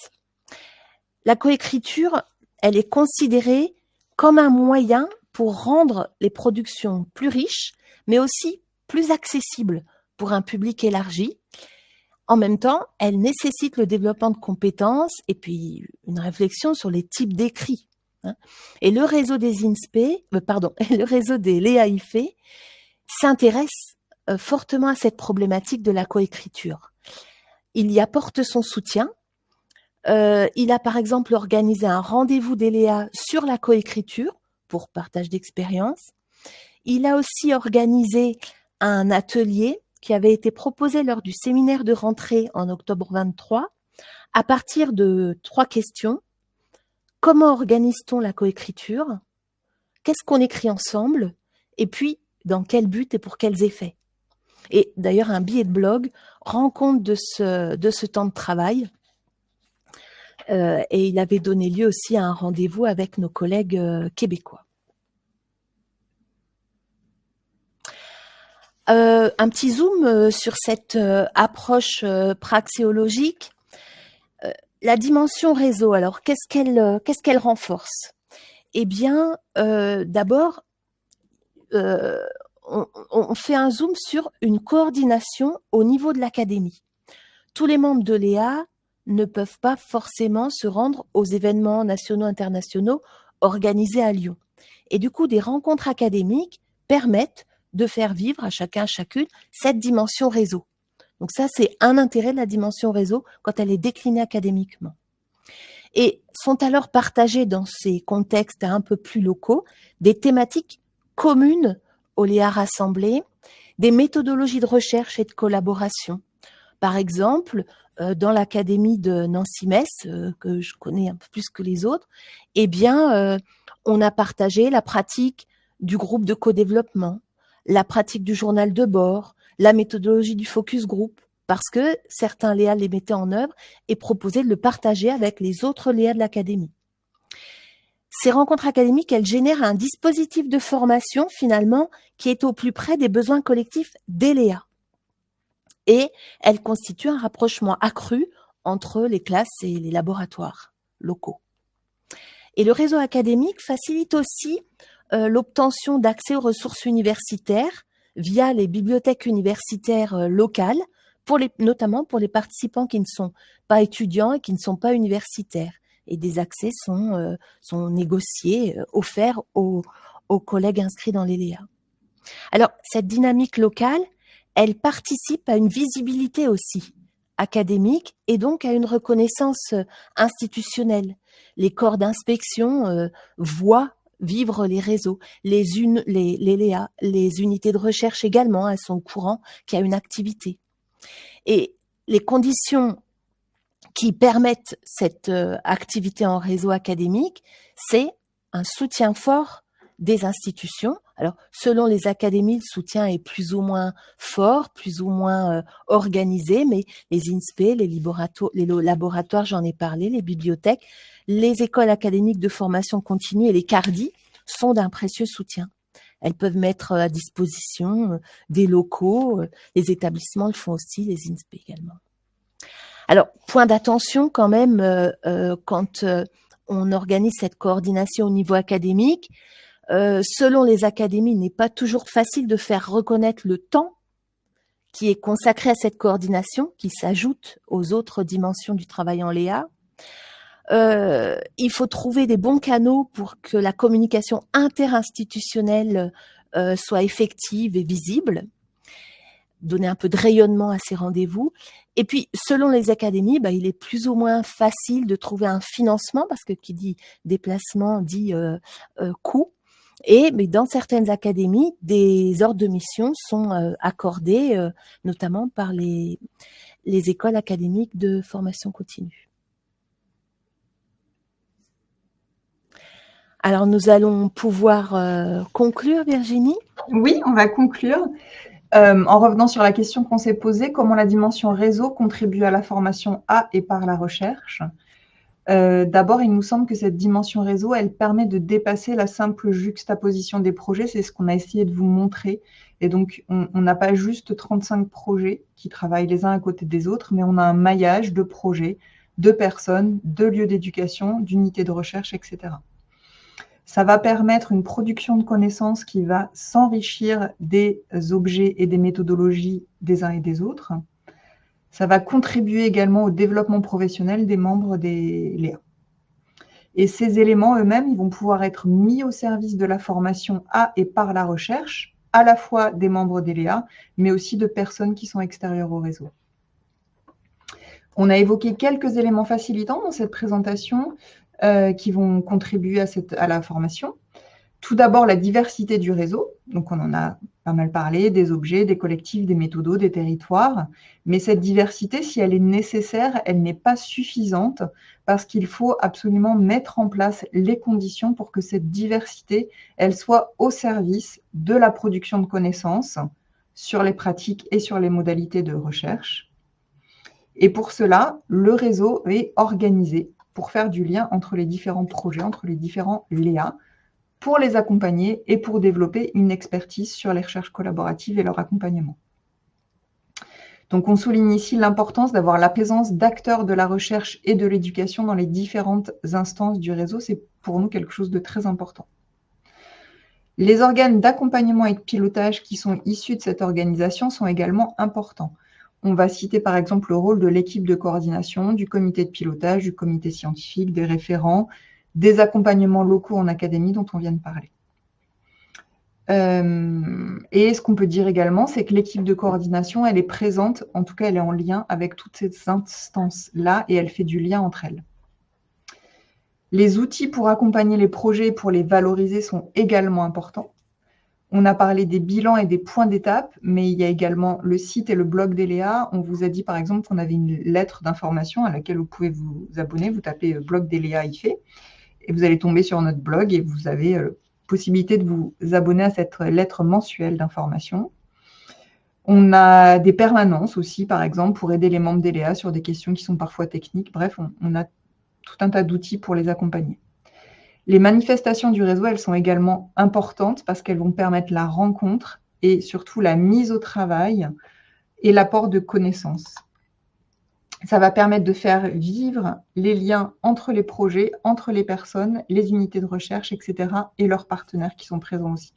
La coécriture, elle est considérée comme un moyen pour rendre les productions plus riches, mais aussi plus accessibles pour un public élargi. En même temps, elle nécessite le développement de compétences et puis une réflexion sur les types d'écrits. Et le réseau des INSPE, le réseau des Léa-IFE s'intéresse fortement à cette problématique de la coécriture. Il y apporte son soutien. Il a par exemple organisé un rendez-vous des Léa sur la coécriture pour partage d'expérience. Il a aussi organisé un atelier qui avait été proposé lors du séminaire de rentrée en octobre 23 à partir de 3 questions. Comment organise-t-on la coécriture? Qu'est-ce qu'on écrit ensemble? Et puis, dans quel but et pour quels effets? Et d'ailleurs, un billet de blog rend compte de ce temps de travail. Et il avait donné lieu aussi à un rendez-vous avec nos collègues québécois. Un petit zoom sur cette approche praxéologique. La dimension réseau, alors qu'est-ce qu'elle renforce? Eh bien, d'abord, on fait un zoom sur une coordination au niveau de l'académie. Tous les membres de l'EA ne peuvent pas forcément se rendre aux événements nationaux, internationaux organisés à Lyon. Et du coup, des rencontres académiques permettent de faire vivre à chacun, chacune, cette dimension réseau. Donc ça, c'est un intérêt de la dimension réseau quand elle est déclinée académiquement. Et sont alors partagées dans ces contextes un peu plus locaux des thématiques communes aux Léa rassemblés, des méthodologies de recherche et de collaboration. Par exemple, dans l'académie de Nancy-Metz, que je connais un peu plus que les autres, eh bien, on a partagé la pratique du groupe de co-développement, la pratique du journal de bord, la méthodologie du focus group, parce que certains Léa les mettaient en œuvre et proposaient de le partager avec les autres Léa de l'académie. Ces rencontres académiques, elles génèrent un dispositif de formation, finalement, qui est au plus près des besoins collectifs des Léa. Et elles constituent un rapprochement accru entre les classes et les laboratoires locaux. Et le réseau académique facilite aussi l'obtention d'accès aux ressources universitaires via les bibliothèques universitaires locales, notamment pour les participants qui ne sont pas étudiants et qui ne sont pas universitaires. Et des accès sont négociés, offerts aux collègues inscrits dans les Léa. Alors, cette dynamique locale, elle participe à une visibilité aussi académique et donc à une reconnaissance institutionnelle. Les corps d'inspection voient vivre les réseaux, les Léa, les unités de recherche également, elles sont au courant qu'il y a une activité. Et les conditions qui permettent cette activité en réseau académique, c'est un soutien fort des institutions. Alors, selon les académies, le soutien est plus ou moins fort, plus ou moins organisé, mais les INSPE, les laboratoires, j'en ai parlé, les bibliothèques, les écoles académiques de formation continue et les CARDI sont d'un précieux soutien. Elles peuvent mettre à disposition des locaux, les établissements le font aussi, les INSPE également. Alors, point d'attention quand même, quand on organise cette coordination au niveau académique, selon les académies, il n'est pas toujours facile de faire reconnaître le temps qui est consacré à cette coordination, qui s'ajoute aux autres dimensions du travail en Léa. Il faut trouver des bons canaux pour que la communication interinstitutionnelle soit effective et visible, donner un peu de rayonnement à ces rendez-vous. Et puis, selon les académies, il est plus ou moins facile de trouver un financement, parce que qui dit déplacement dit coût. Mais dans certaines académies, des ordres de mission sont accordés, notamment par les écoles académiques de formation continue. Alors, nous allons pouvoir conclure, Virginie. Oui, on va conclure. En revenant sur la question qu'on s'est posée, comment la dimension réseau contribue à la formation à et par la recherche? D'abord, il nous semble que cette dimension réseau, elle permet de dépasser la simple juxtaposition des projets. C'est ce qu'on a essayé de vous montrer. Et donc, on n'a pas juste 35 projets qui travaillent les uns à côté des autres, mais on a un maillage de projets, de personnes, de lieux d'éducation, d'unités de recherche, etc. Ça va permettre une production de connaissances qui va s'enrichir des objets et des méthodologies des uns et des autres. Ça va contribuer également au développement professionnel des membres des Léa. Et ces éléments eux-mêmes, ils vont pouvoir être mis au service de la formation à et par la recherche, à la fois des membres des Léa, mais aussi de personnes qui sont extérieures au réseau. On a évoqué quelques éléments facilitants dans cette présentation qui vont contribuer à la formation. Tout d'abord, la diversité du réseau. Donc, on en a pas mal parlé, des objets, des collectifs, des méthodos, des territoires. Mais cette diversité, si elle est nécessaire, elle n'est pas suffisante parce qu'il faut absolument mettre en place les conditions pour que cette diversité, elle soit au service de la production de connaissances sur les pratiques et sur les modalités de recherche. Et pour cela, le réseau est organisé pour faire du lien entre les différents projets, entre les différents Léa, pour les accompagner et pour développer une expertise sur les recherches collaboratives et leur accompagnement. Donc, on souligne ici l'importance d'avoir la présence d'acteurs de la recherche et de l'éducation dans les différentes instances du réseau. C'est pour nous quelque chose de très important. Les organes d'accompagnement et de pilotage qui sont issus de cette organisation sont également importants. On va citer par exemple le rôle de l'équipe de coordination, du comité de pilotage, du comité scientifique, des référents, des accompagnements locaux en académie dont on vient de parler. Et ce qu'on peut dire également, c'est que l'équipe de coordination, elle est présente, en tout cas elle est en lien avec toutes ces instances-là et elle fait du lien entre elles. Les outils pour accompagner les projets et pour les valoriser sont également importants. On a parlé des bilans et des points d'étape, mais il y a également le site et le blog d'Eléa. On vous a dit par exemple qu'on avait une lettre d'information à laquelle vous pouvez vous abonner. Vous tapez blog d'Eléa IFE et vous allez tomber sur notre blog et vous avez possibilité de vous abonner à cette lettre mensuelle d'information. On a des permanences aussi, par exemple, pour aider les membres d'Eléa sur des questions qui sont parfois techniques. Bref, on a tout un tas d'outils pour les accompagner. Les manifestations du réseau, elles sont également importantes parce qu'elles vont permettre la rencontre et surtout la mise au travail et l'apport de connaissances. Ça va permettre de faire vivre les liens entre les projets, entre les personnes, les unités de recherche, etc. et leurs partenaires qui sont présents aussi.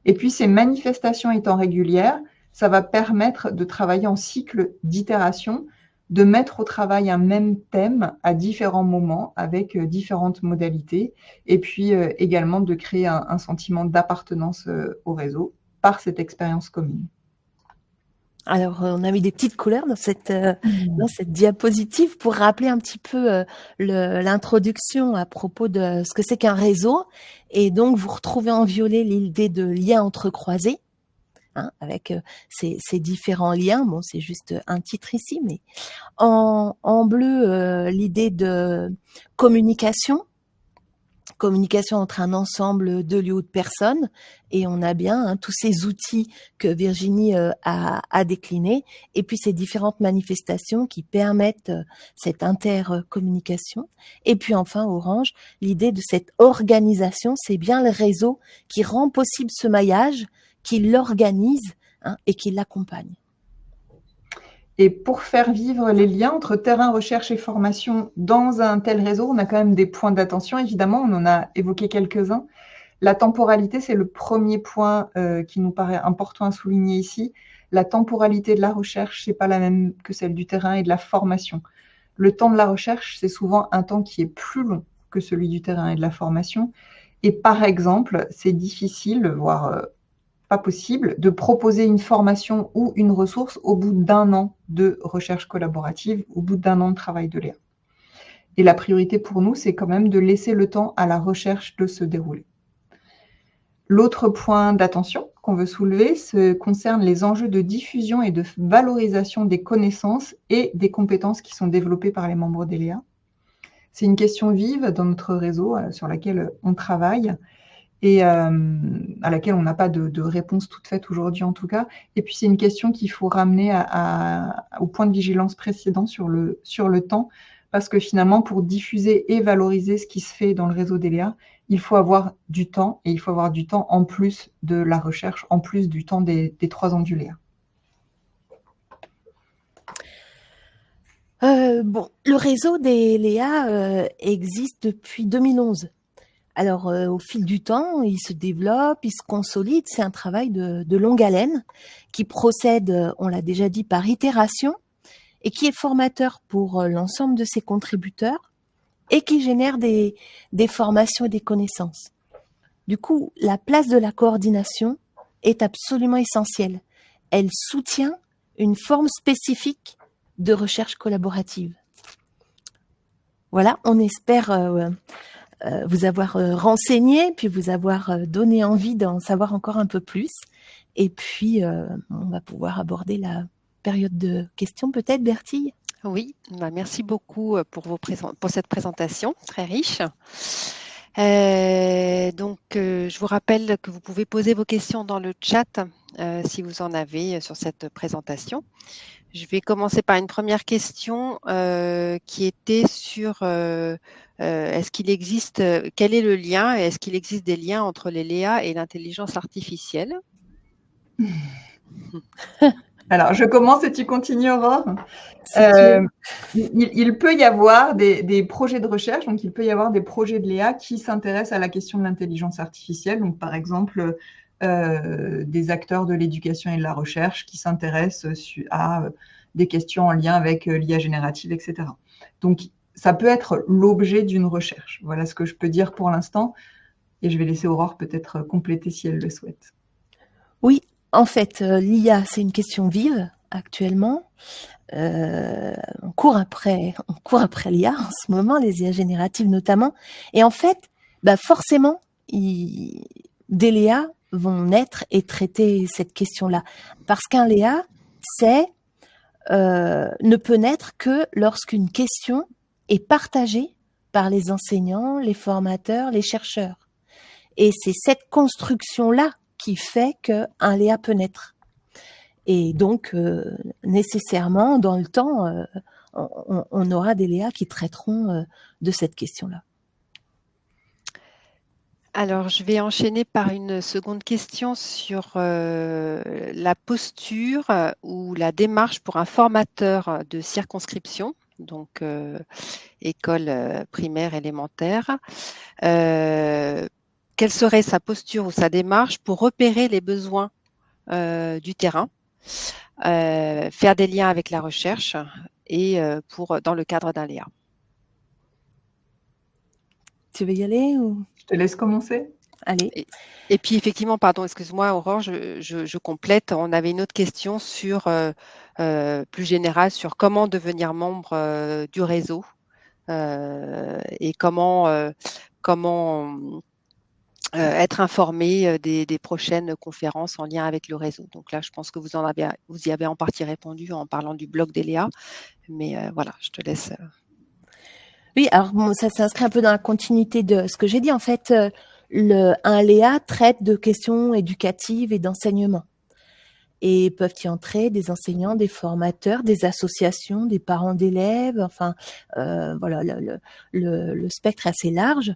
Et puis, ces manifestations étant régulières, ça va permettre de travailler en cycle d'itération, de mettre au travail un même thème à différents moments avec différentes modalités et puis également de créer un sentiment d'appartenance au réseau par cette expérience commune. Alors, on a mis des petites couleurs dans cette diapositive pour rappeler un petit peu l'introduction à propos de ce que c'est qu'un réseau. Et donc, vous retrouvez en violet l'idée de lien entrecroisé. Avec ces différents liens. Bon, c'est juste un titre ici, mais en bleu, l'idée de communication entre un ensemble de lieux ou de personnes, et on a bien tous ces outils que Virginie a déclinés, et puis ces différentes manifestations qui permettent cette intercommunication. Et puis enfin, orange, l'idée de cette organisation, c'est bien le réseau qui rend possible ce maillage, qui l'organise et qui l'accompagne. Et pour faire vivre les liens entre terrain, recherche et formation dans un tel réseau, on a quand même des points d'attention. Évidemment, on en a évoqué quelques-uns. La temporalité, c'est le premier point qui nous paraît important à souligner ici. La temporalité de la recherche, c'est pas la même que celle du terrain et de la formation. Le temps de la recherche, c'est souvent un temps qui est plus long que celui du terrain et de la formation. Et par exemple, c'est difficile, voire pas possible, de proposer une formation ou une ressource au bout d'un an de recherche collaborative, au bout d'un an de travail de Léa. Et la priorité pour nous, c'est quand même de laisser le temps à la recherche de se dérouler. L'autre point d'attention qu'on veut soulever concerne les enjeux de diffusion et de valorisation des connaissances et des compétences qui sont développées par les membres d'Eléa. C'est une question vive dans notre réseau sur laquelle on travaille et à laquelle on n'a pas de réponse toute faite aujourd'hui en tout cas. Et puis c'est une question qu'il faut ramener au point de vigilance précédent sur le temps, parce que finalement pour diffuser et valoriser ce qui se fait dans le réseau d'Eléa, il faut avoir du temps, et il faut avoir du temps en plus de la recherche, en plus du temps des 3 ans du Léa. Le réseau des Léa existe depuis 2011. Alors, au fil du temps, il se développe, il se consolide. C'est un travail de longue haleine qui procède, on l'a déjà dit, par itération et qui est formateur pour l'ensemble de ses contributeurs et qui génère des formations et des connaissances. Du coup, la place de la coordination est absolument essentielle. Elle soutient une forme spécifique de recherche collaborative. Voilà, on espère vous avoir renseigné, puis vous avoir donné envie d'en savoir encore un peu plus. Et puis, on va pouvoir aborder la période de questions, peut-être, Bertille ? Oui, merci beaucoup pour cette présentation très riche. Je vous rappelle que vous pouvez poser vos questions dans le chat si vous en avez sur cette présentation. Je vais commencer par une première question qui était sur est-ce qu'il existe, quel est le lien et est-ce qu'il existe des liens entre les Léa et l'intelligence artificielle? Alors, je commence et tu continues, Aurore. Si tu veux. Il peut y avoir des projets de recherche, donc il peut y avoir des projets de l'EA qui s'intéressent à la question de l'intelligence artificielle. Donc, par exemple, des acteurs de l'éducation et de la recherche qui s'intéressent à des questions en lien avec l'IA générative, etc. Donc, ça peut être l'objet d'une recherche. Voilà ce que je peux dire pour l'instant. Et je vais laisser Aurore peut-être compléter si elle le souhaite. Oui, en fait, l'IA, c'est une question vive actuellement. On court après l'IA en ce moment, les IA génératives notamment. Et en fait, forcément, des Léa vont naître et traiter cette question-là. Parce qu'un Léa, ne peut naître que lorsqu'une question est partagée par les enseignants, les formateurs, les chercheurs. Et c'est cette construction-là qui fait qu'un Léa peut naître. Et donc, nécessairement, dans le temps, on aura des Léa qui traiteront de cette question-là. Alors, je vais enchaîner par une seconde question sur la posture ou la démarche pour un formateur de circonscription, donc école primaire élémentaire. Quelle serait sa posture ou sa démarche pour repérer les besoins du terrain, faire des liens avec la recherche et dans le cadre d'un Léa? Tu veux y aller ou... Je te laisse commencer. Allez. Et puis effectivement, pardon, excuse-moi Aurore, je complète. On avait une autre question sur plus générale sur comment devenir membre du réseau et comment être informé des prochaines conférences en lien avec le réseau. Donc là, je pense que vous y avez en partie répondu en parlant du blog d'Eléa. Mais voilà, je te laisse. Oui, alors bon, ça s'inscrit un peu dans la continuité de ce que j'ai dit. En fait, un Léa traite de questions éducatives et d'enseignement. Et peuvent y entrer des enseignants, des formateurs, des associations, des parents d'élèves. Enfin, voilà, le spectre est assez large.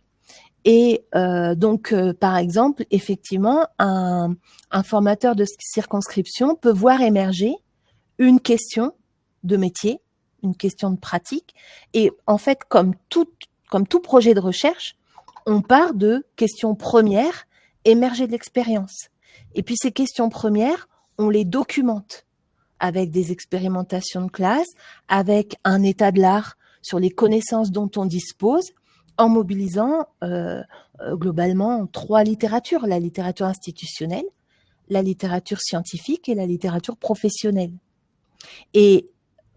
Et donc, par exemple, effectivement, un formateur de circonscription peut voir émerger une question de métier, une question de pratique. Et en fait, comme tout projet de recherche, on part de questions premières émergées de l'expérience. Et puis ces questions premières, on les documente avec des expérimentations de classe, avec un état de l'art sur les connaissances dont on dispose, en mobilisant globalement 3 littératures, la littérature institutionnelle, la littérature scientifique et la littérature professionnelle. Et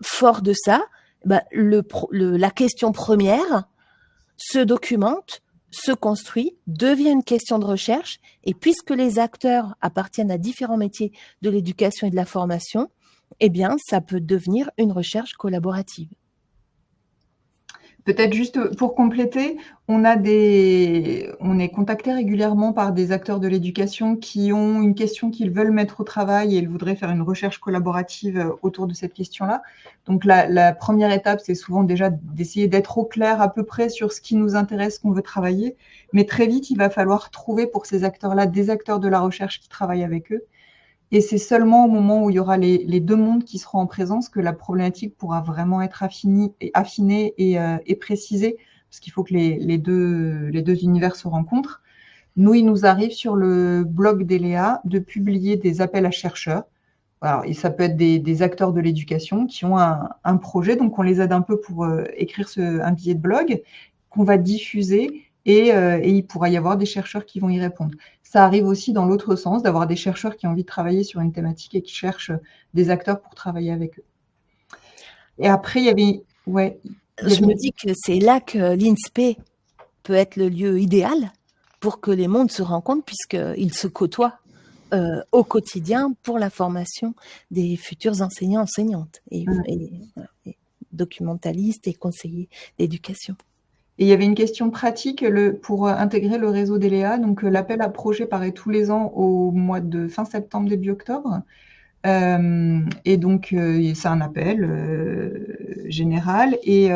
fort de ça, la question première se documente, se construit, devient une question de recherche, et puisque les acteurs appartiennent à différents métiers de l'éducation et de la formation, eh bien, ça peut devenir une recherche collaborative. Peut-être juste pour compléter, on est contacté régulièrement par des acteurs de l'éducation qui ont une question qu'ils veulent mettre au travail et ils voudraient faire une recherche collaborative autour de cette question-là. Donc la première étape, c'est souvent déjà d'essayer d'être au clair à peu près sur ce qui nous intéresse, qu'on veut travailler. Mais très vite, il va falloir trouver pour ces acteurs-là des acteurs de la recherche qui travaillent avec eux. Et c'est seulement au moment où il y aura les deux mondes qui seront en présence que la problématique pourra vraiment être affinée et précisée, parce qu'il faut que les deux univers se rencontrent. Nous, il nous arrive sur le blog d'Eléa de publier des appels à chercheurs. Alors, et ça peut être des acteurs de l'éducation qui ont un projet, donc on les aide un peu pour écrire un billet de blog qu'on va diffuser et il pourra y avoir des chercheurs qui vont y répondre. Ça arrive aussi dans l'autre sens, d'avoir des chercheurs qui ont envie de travailler sur une thématique et qui cherchent des acteurs pour travailler avec eux. Et après, il y avait... Ouais, je me dis que c'est là que l'INSPE peut être le lieu idéal pour que les mondes se rencontrent, puisqu'ils se côtoient au quotidien pour la formation des futurs enseignants-enseignantes et documentalistes et conseillers d'éducation. Et il y avait une question pratique pour intégrer le réseau des Léa. Donc, l'appel à projet paraît tous les ans au mois de fin septembre, début octobre. Et donc, c'est un appel général. Et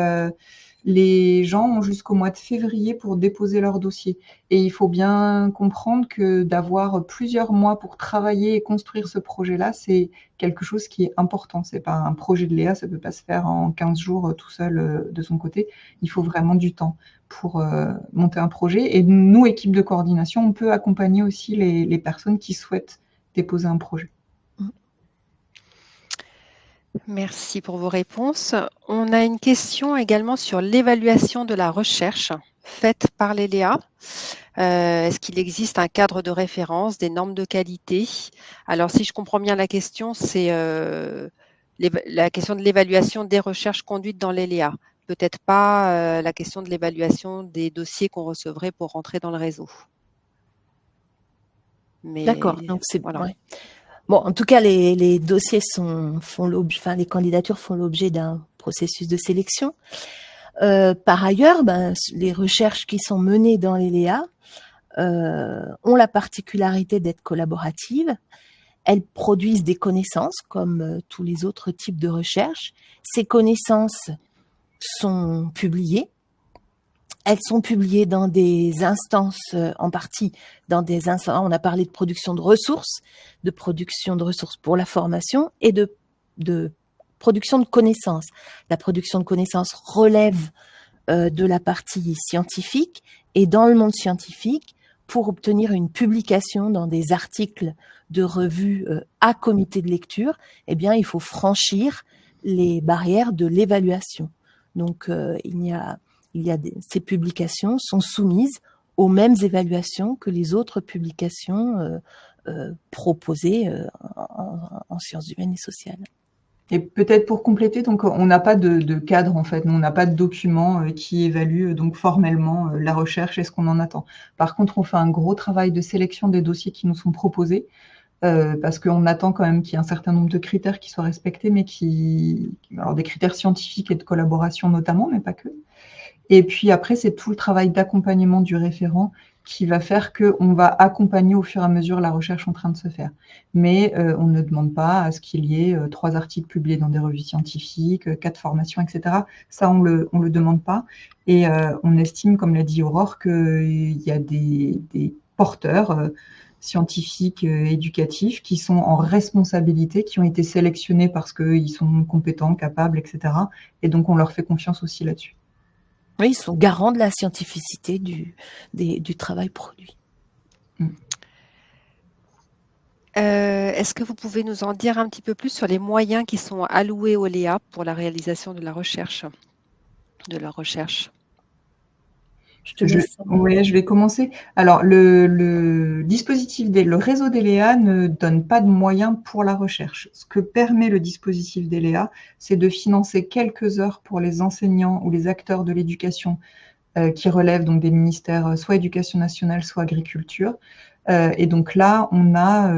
les gens ont jusqu'au mois de février pour déposer leur dossier. Et il faut bien comprendre que d'avoir plusieurs mois pour travailler et construire ce projet-là, c'est quelque chose qui est important. C'est pas un projet de Léa, ça peut pas se faire en 15 jours tout seul de son côté. Il faut vraiment du temps pour monter un projet. Et nous, équipe de coordination, on peut accompagner aussi les personnes qui souhaitent déposer un projet. Merci pour vos réponses. On a une question également sur l'évaluation de la recherche faite par les Léa. Est-ce qu'il existe un cadre de référence, des normes de qualité? Alors, si je comprends bien la question, c'est la question de l'évaluation des recherches conduites dans les Léa. Peut-être pas la question de l'évaluation des dossiers qu'on recevrait pour rentrer dans le réseau. D'accord, donc c'est voilà. ouais. Bon, en tout cas, les dossiers les candidatures font l'objet d'un processus de sélection. Par ailleurs, les recherches qui sont menées dans les Léa ont la particularité d'être collaboratives. Elles produisent des connaissances comme tous les autres types de recherches. Ces connaissances sont publiées. Elles sont publiées dans des instances, en partie dans des instances. On a parlé de production de ressources pour la formation et de production de connaissances. La production de connaissances relève de la partie scientifique, et dans le monde scientifique, pour obtenir une publication dans des articles de revues à comité de lecture, eh bien, il faut franchir les barrières de l'évaluation. Donc, ces publications sont soumises aux mêmes évaluations que les autres publications proposées en sciences humaines et sociales. Et peut-être pour compléter, donc on n'a pas de cadre en fait, nous on n'a pas de document qui évalue donc formellement la recherche et ce qu'on en attend. Par contre, on fait un gros travail de sélection des dossiers qui nous sont proposés parce qu'on attend quand même qu'il y ait un certain nombre de critères qui soient respectés, mais alors des critères scientifiques et de collaboration notamment, mais pas que. Et puis après, c'est tout le travail d'accompagnement du référent qui va faire qu'on va accompagner au fur et à mesure la recherche en train de se faire. Mais on ne demande pas à ce qu'il y ait 3 articles publiés dans des revues scientifiques, 4 formations, etc. Ça, on le demande pas. Et on estime, comme l'a dit Aurore, qu'il y a des porteurs scientifiques, éducatifs, qui sont en responsabilité, qui ont été sélectionnés parce qu'ils sont compétents, capables, etc. Et donc, on leur fait confiance aussi là-dessus. Oui, ils sont garants de la scientificité du travail produit. Est-ce que vous pouvez nous en dire un petit peu plus sur les moyens qui sont alloués au Léa pour la réalisation de leur recherche? Oui, je vais commencer. Alors, le dispositif le réseau des Léa ne donne pas de moyens pour la recherche. Ce que permet le dispositif des Léa, c'est de financer quelques heures pour les enseignants ou les acteurs de l'éducation qui relèvent donc des ministères soit éducation nationale, soit agriculture. Et donc là, on a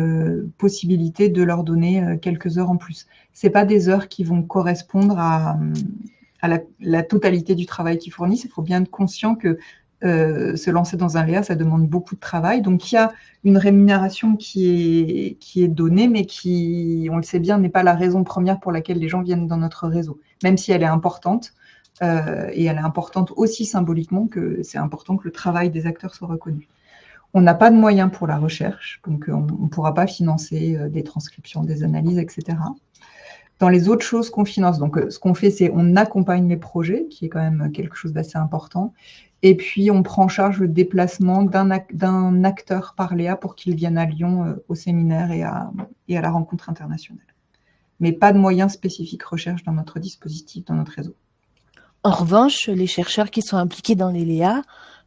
possibilité de leur donner quelques heures en plus. Ce n'est pas des heures qui vont correspondre à la totalité du travail qu'ils fournissent. Il faut bien être conscient que se lancer dans un Léa, ça demande beaucoup de travail. Donc, il y a une rémunération qui est donnée, mais qui, on le sait bien, n'est pas la raison première pour laquelle les gens viennent dans notre réseau, même si elle est importante. Et elle est importante aussi symboliquement, que c'est important que le travail des acteurs soit reconnu. On n'a pas de moyens pour la recherche, donc on ne pourra pas financer des transcriptions, des analyses, etc. Dans les autres choses qu'on finance, donc ce qu'on fait, c'est on accompagne les projets, qui est quand même quelque chose d'assez important, et puis on prend en charge le déplacement d'un acteur par Léa pour qu'il vienne à Lyon au séminaire et à la rencontre internationale. Mais pas de moyens spécifiques recherche dans notre dispositif, dans notre réseau. En revanche, les chercheurs qui sont impliqués dans les Léa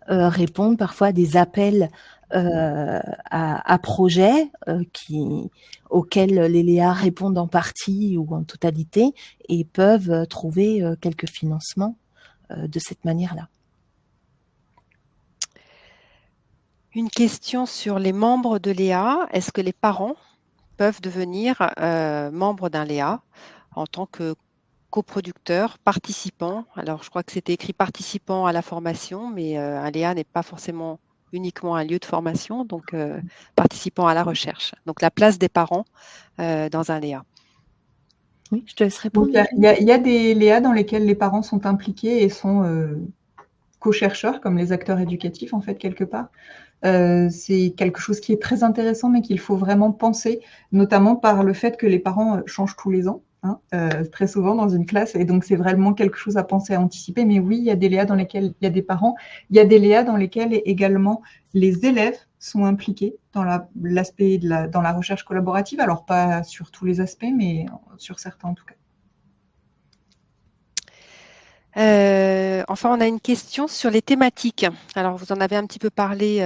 répondent parfois à des appels à projets auxquels les Léa répondent en partie ou en totalité et peuvent trouver quelques financements de cette manière-là. Une question sur les membres de Léa. Est-ce que les parents peuvent devenir membres d'un Léa en tant que coproducteurs, participants. Alors, je crois que c'était écrit participants à la formation, mais un Léa n'est pas forcément uniquement un lieu de formation, donc participants à la recherche. Donc, la place des parents dans un Léa. Oui, je te laisse répondre. Donc, il y a des Léa dans lesquels les parents sont impliqués et sont co-chercheurs, comme les acteurs éducatifs, en fait, quelque part. C'est quelque chose qui est très intéressant, mais qu'il faut vraiment penser, notamment par le fait que les parents changent tous les ans, très souvent dans une classe, et donc c'est vraiment quelque chose à penser, à anticiper. Mais oui, il y a des Léa dans lesquels il y a des parents, il y a des Léa dans lesquels également les élèves sont impliqués dans l'aspect dans la recherche collaborative, alors pas sur tous les aspects, mais sur certains en tout cas. Enfin, on a une question sur les thématiques. Alors, vous en avez un petit peu parlé,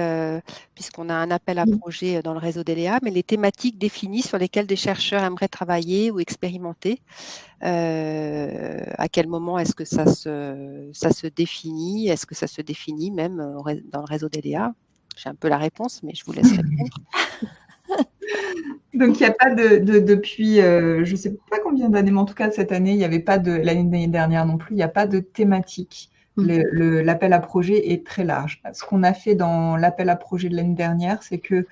puisqu'on a un appel à projet dans le réseau d'ELEA, mais les thématiques définies sur lesquelles des chercheurs aimeraient travailler ou expérimenter, à quel moment est-ce que ça se définit? Est-ce que ça se définit même dans le réseau d'ELEA? J'ai un peu la réponse, mais je vous laisse répondre. Donc, il n'y a pas depuis, je ne sais pas combien d'années, mais en tout cas, cette année, il n'y avait pas l'année dernière non plus, il n'y a pas de thématique. L'appel à projet est très large. Ce qu'on a fait dans l'appel à projet de l'année dernière, c'est que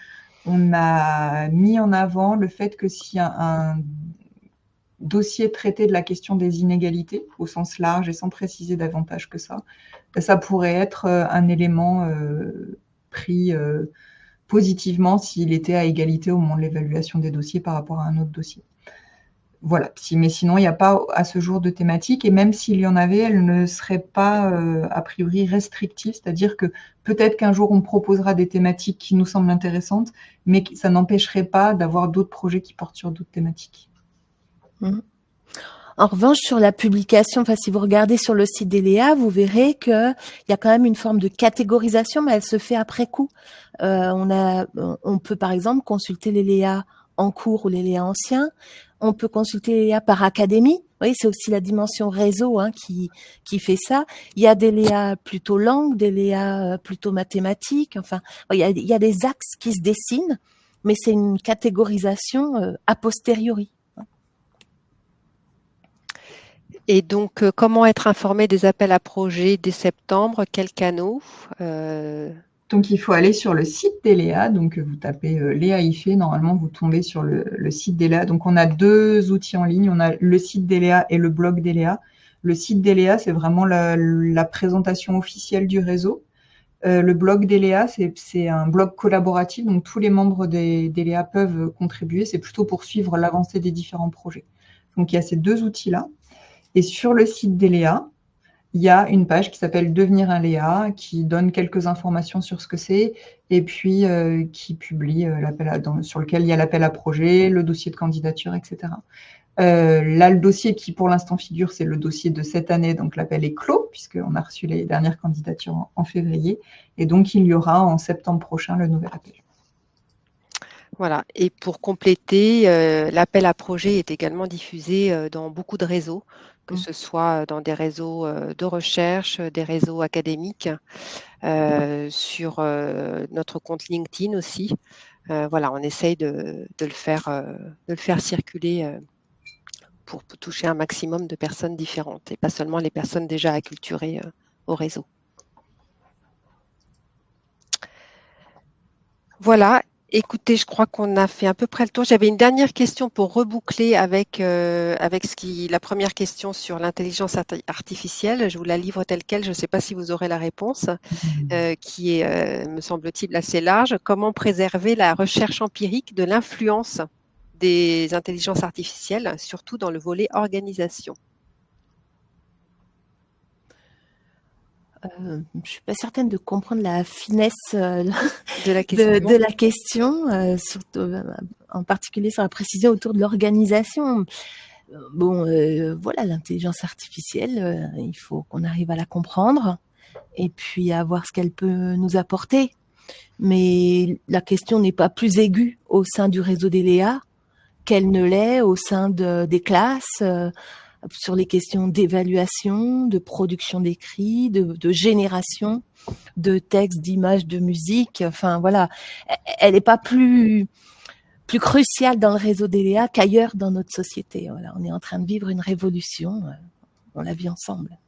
on a mis en avant le fait que si un dossier traitait de la question des inégalités, au sens large et sans préciser davantage que ça pourrait être un élément pris positivement s'il était à égalité au moment de l'évaluation des dossiers par rapport à un autre dossier. Voilà. Mais sinon, il n'y a pas à ce jour de thématique, et même s'il y en avait, elle ne serait pas a priori restrictive, c'est-à-dire que peut-être qu'un jour on proposera des thématiques qui nous semblent intéressantes, mais ça n'empêcherait pas d'avoir d'autres projets qui portent sur d'autres thématiques. En revanche, sur la publication, si vous regardez sur le site d'ELEA, vous verrez qu'il y a quand même une forme de catégorisation, mais elle se fait après coup. On peut par exemple consulter l'ELEA en cours ou l'ELEA ancien. On peut consulter l'ELEA par académie. Vous voyez, c'est aussi la dimension réseau qui fait ça. Il y a des LEA plutôt langues, des LEA plutôt mathématiques. Enfin, il y a des axes qui se dessinent, mais c'est une catégorisation a posteriori. Et donc, comment être informé des appels à projets dès septembre? Quels canaux? Donc, il faut aller sur le site d'ELEA. Donc, vous tapez Léa IFE. Normalement, vous tombez sur le site d'ELEA. Donc, on a deux outils en ligne. On a le site d'ELEA et le blog d'ELEA. Le site d'ELEA, c'est vraiment la présentation officielle du réseau. Le blog d'ELEA, c'est un blog collaboratif. Donc, tous les membres d'ELEA peuvent contribuer. C'est plutôt pour suivre l'avancée des différents projets. Donc, il y a ces deux outils-là. Et sur le site d'ELEA, il y a une page qui s'appelle Devenir un Léa, qui donne quelques informations sur ce que c'est, et puis qui publie sur lequel il y a l'appel à projet, le dossier de candidature, etc. Là, le dossier qui pour l'instant figure, c'est le dossier de cette année, donc l'appel est clos, puisqu'on a reçu les dernières candidatures en février, et donc il y aura en septembre prochain le nouvel appel. Voilà. Et pour compléter, l'appel à projet est également diffusé dans beaucoup de réseaux, que ce soit dans des réseaux de recherche, des réseaux académiques, sur notre compte LinkedIn aussi. Voilà, on essaye de le faire circuler pour toucher un maximum de personnes différentes et pas seulement les personnes déjà acculturées au réseau. Voilà. Écoutez, je crois qu'on a fait à peu près le tour. J'avais une dernière question pour reboucler avec la première question sur l'intelligence artificielle. Je vous la livre telle quelle. Je ne sais pas si vous aurez la réponse, qui est, me semble-t-il, assez large. Comment préserver la recherche empirique de l'influence des intelligences artificielles, surtout dans le volet organisation? Je ne suis pas certaine de comprendre la finesse de la question, surtout, en particulier sur la précision autour de l'organisation. Voilà, l'intelligence artificielle, il faut qu'on arrive à la comprendre et puis à voir ce qu'elle peut nous apporter. Mais la question n'est pas plus aiguë au sein du réseau d'ELEA qu'elle ne l'est au sein des classes, sur les questions d'évaluation, de production d'écrits, de génération de textes, d'images, de musique. Enfin, voilà, elle n'est pas plus plus crucial dans le réseau DELEA qu'ailleurs dans notre société. Voilà, on est en train de vivre une révolution. On la vit ensemble.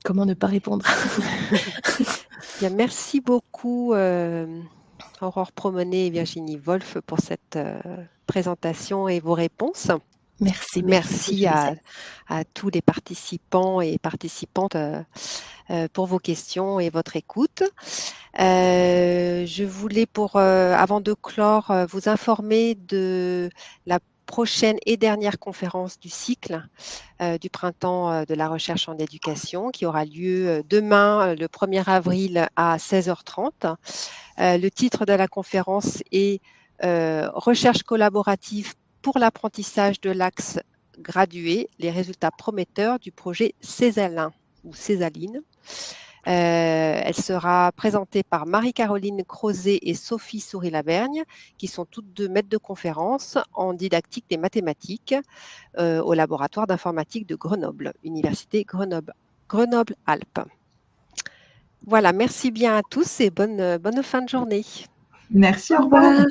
Comment ne pas répondre? Bien, merci beaucoup Aurore Promené et Virginie Wolf pour cette présentation et vos réponses. Merci. Merci à tous les participants et participantes pour vos questions et votre écoute. Je voulais, avant de clore, vous informer de la prochaine et dernière conférence du cycle du printemps de la recherche en éducation qui aura lieu demain, le 1er avril à 16h30. Le titre de la conférence est Recherche collaborative pour l'apprentissage de l'axe gradué, les résultats prometteurs du projet Césalin ou Césaline. Elle sera présentée par Marie-Caroline Crozet et Sophie Souris-Lavergne, qui sont toutes deux maîtres de conférence en didactique des mathématiques au laboratoire d'informatique de Grenoble, Université Grenoble-Alpes. Voilà, merci bien à tous et bonne fin de journée. Merci, au revoir.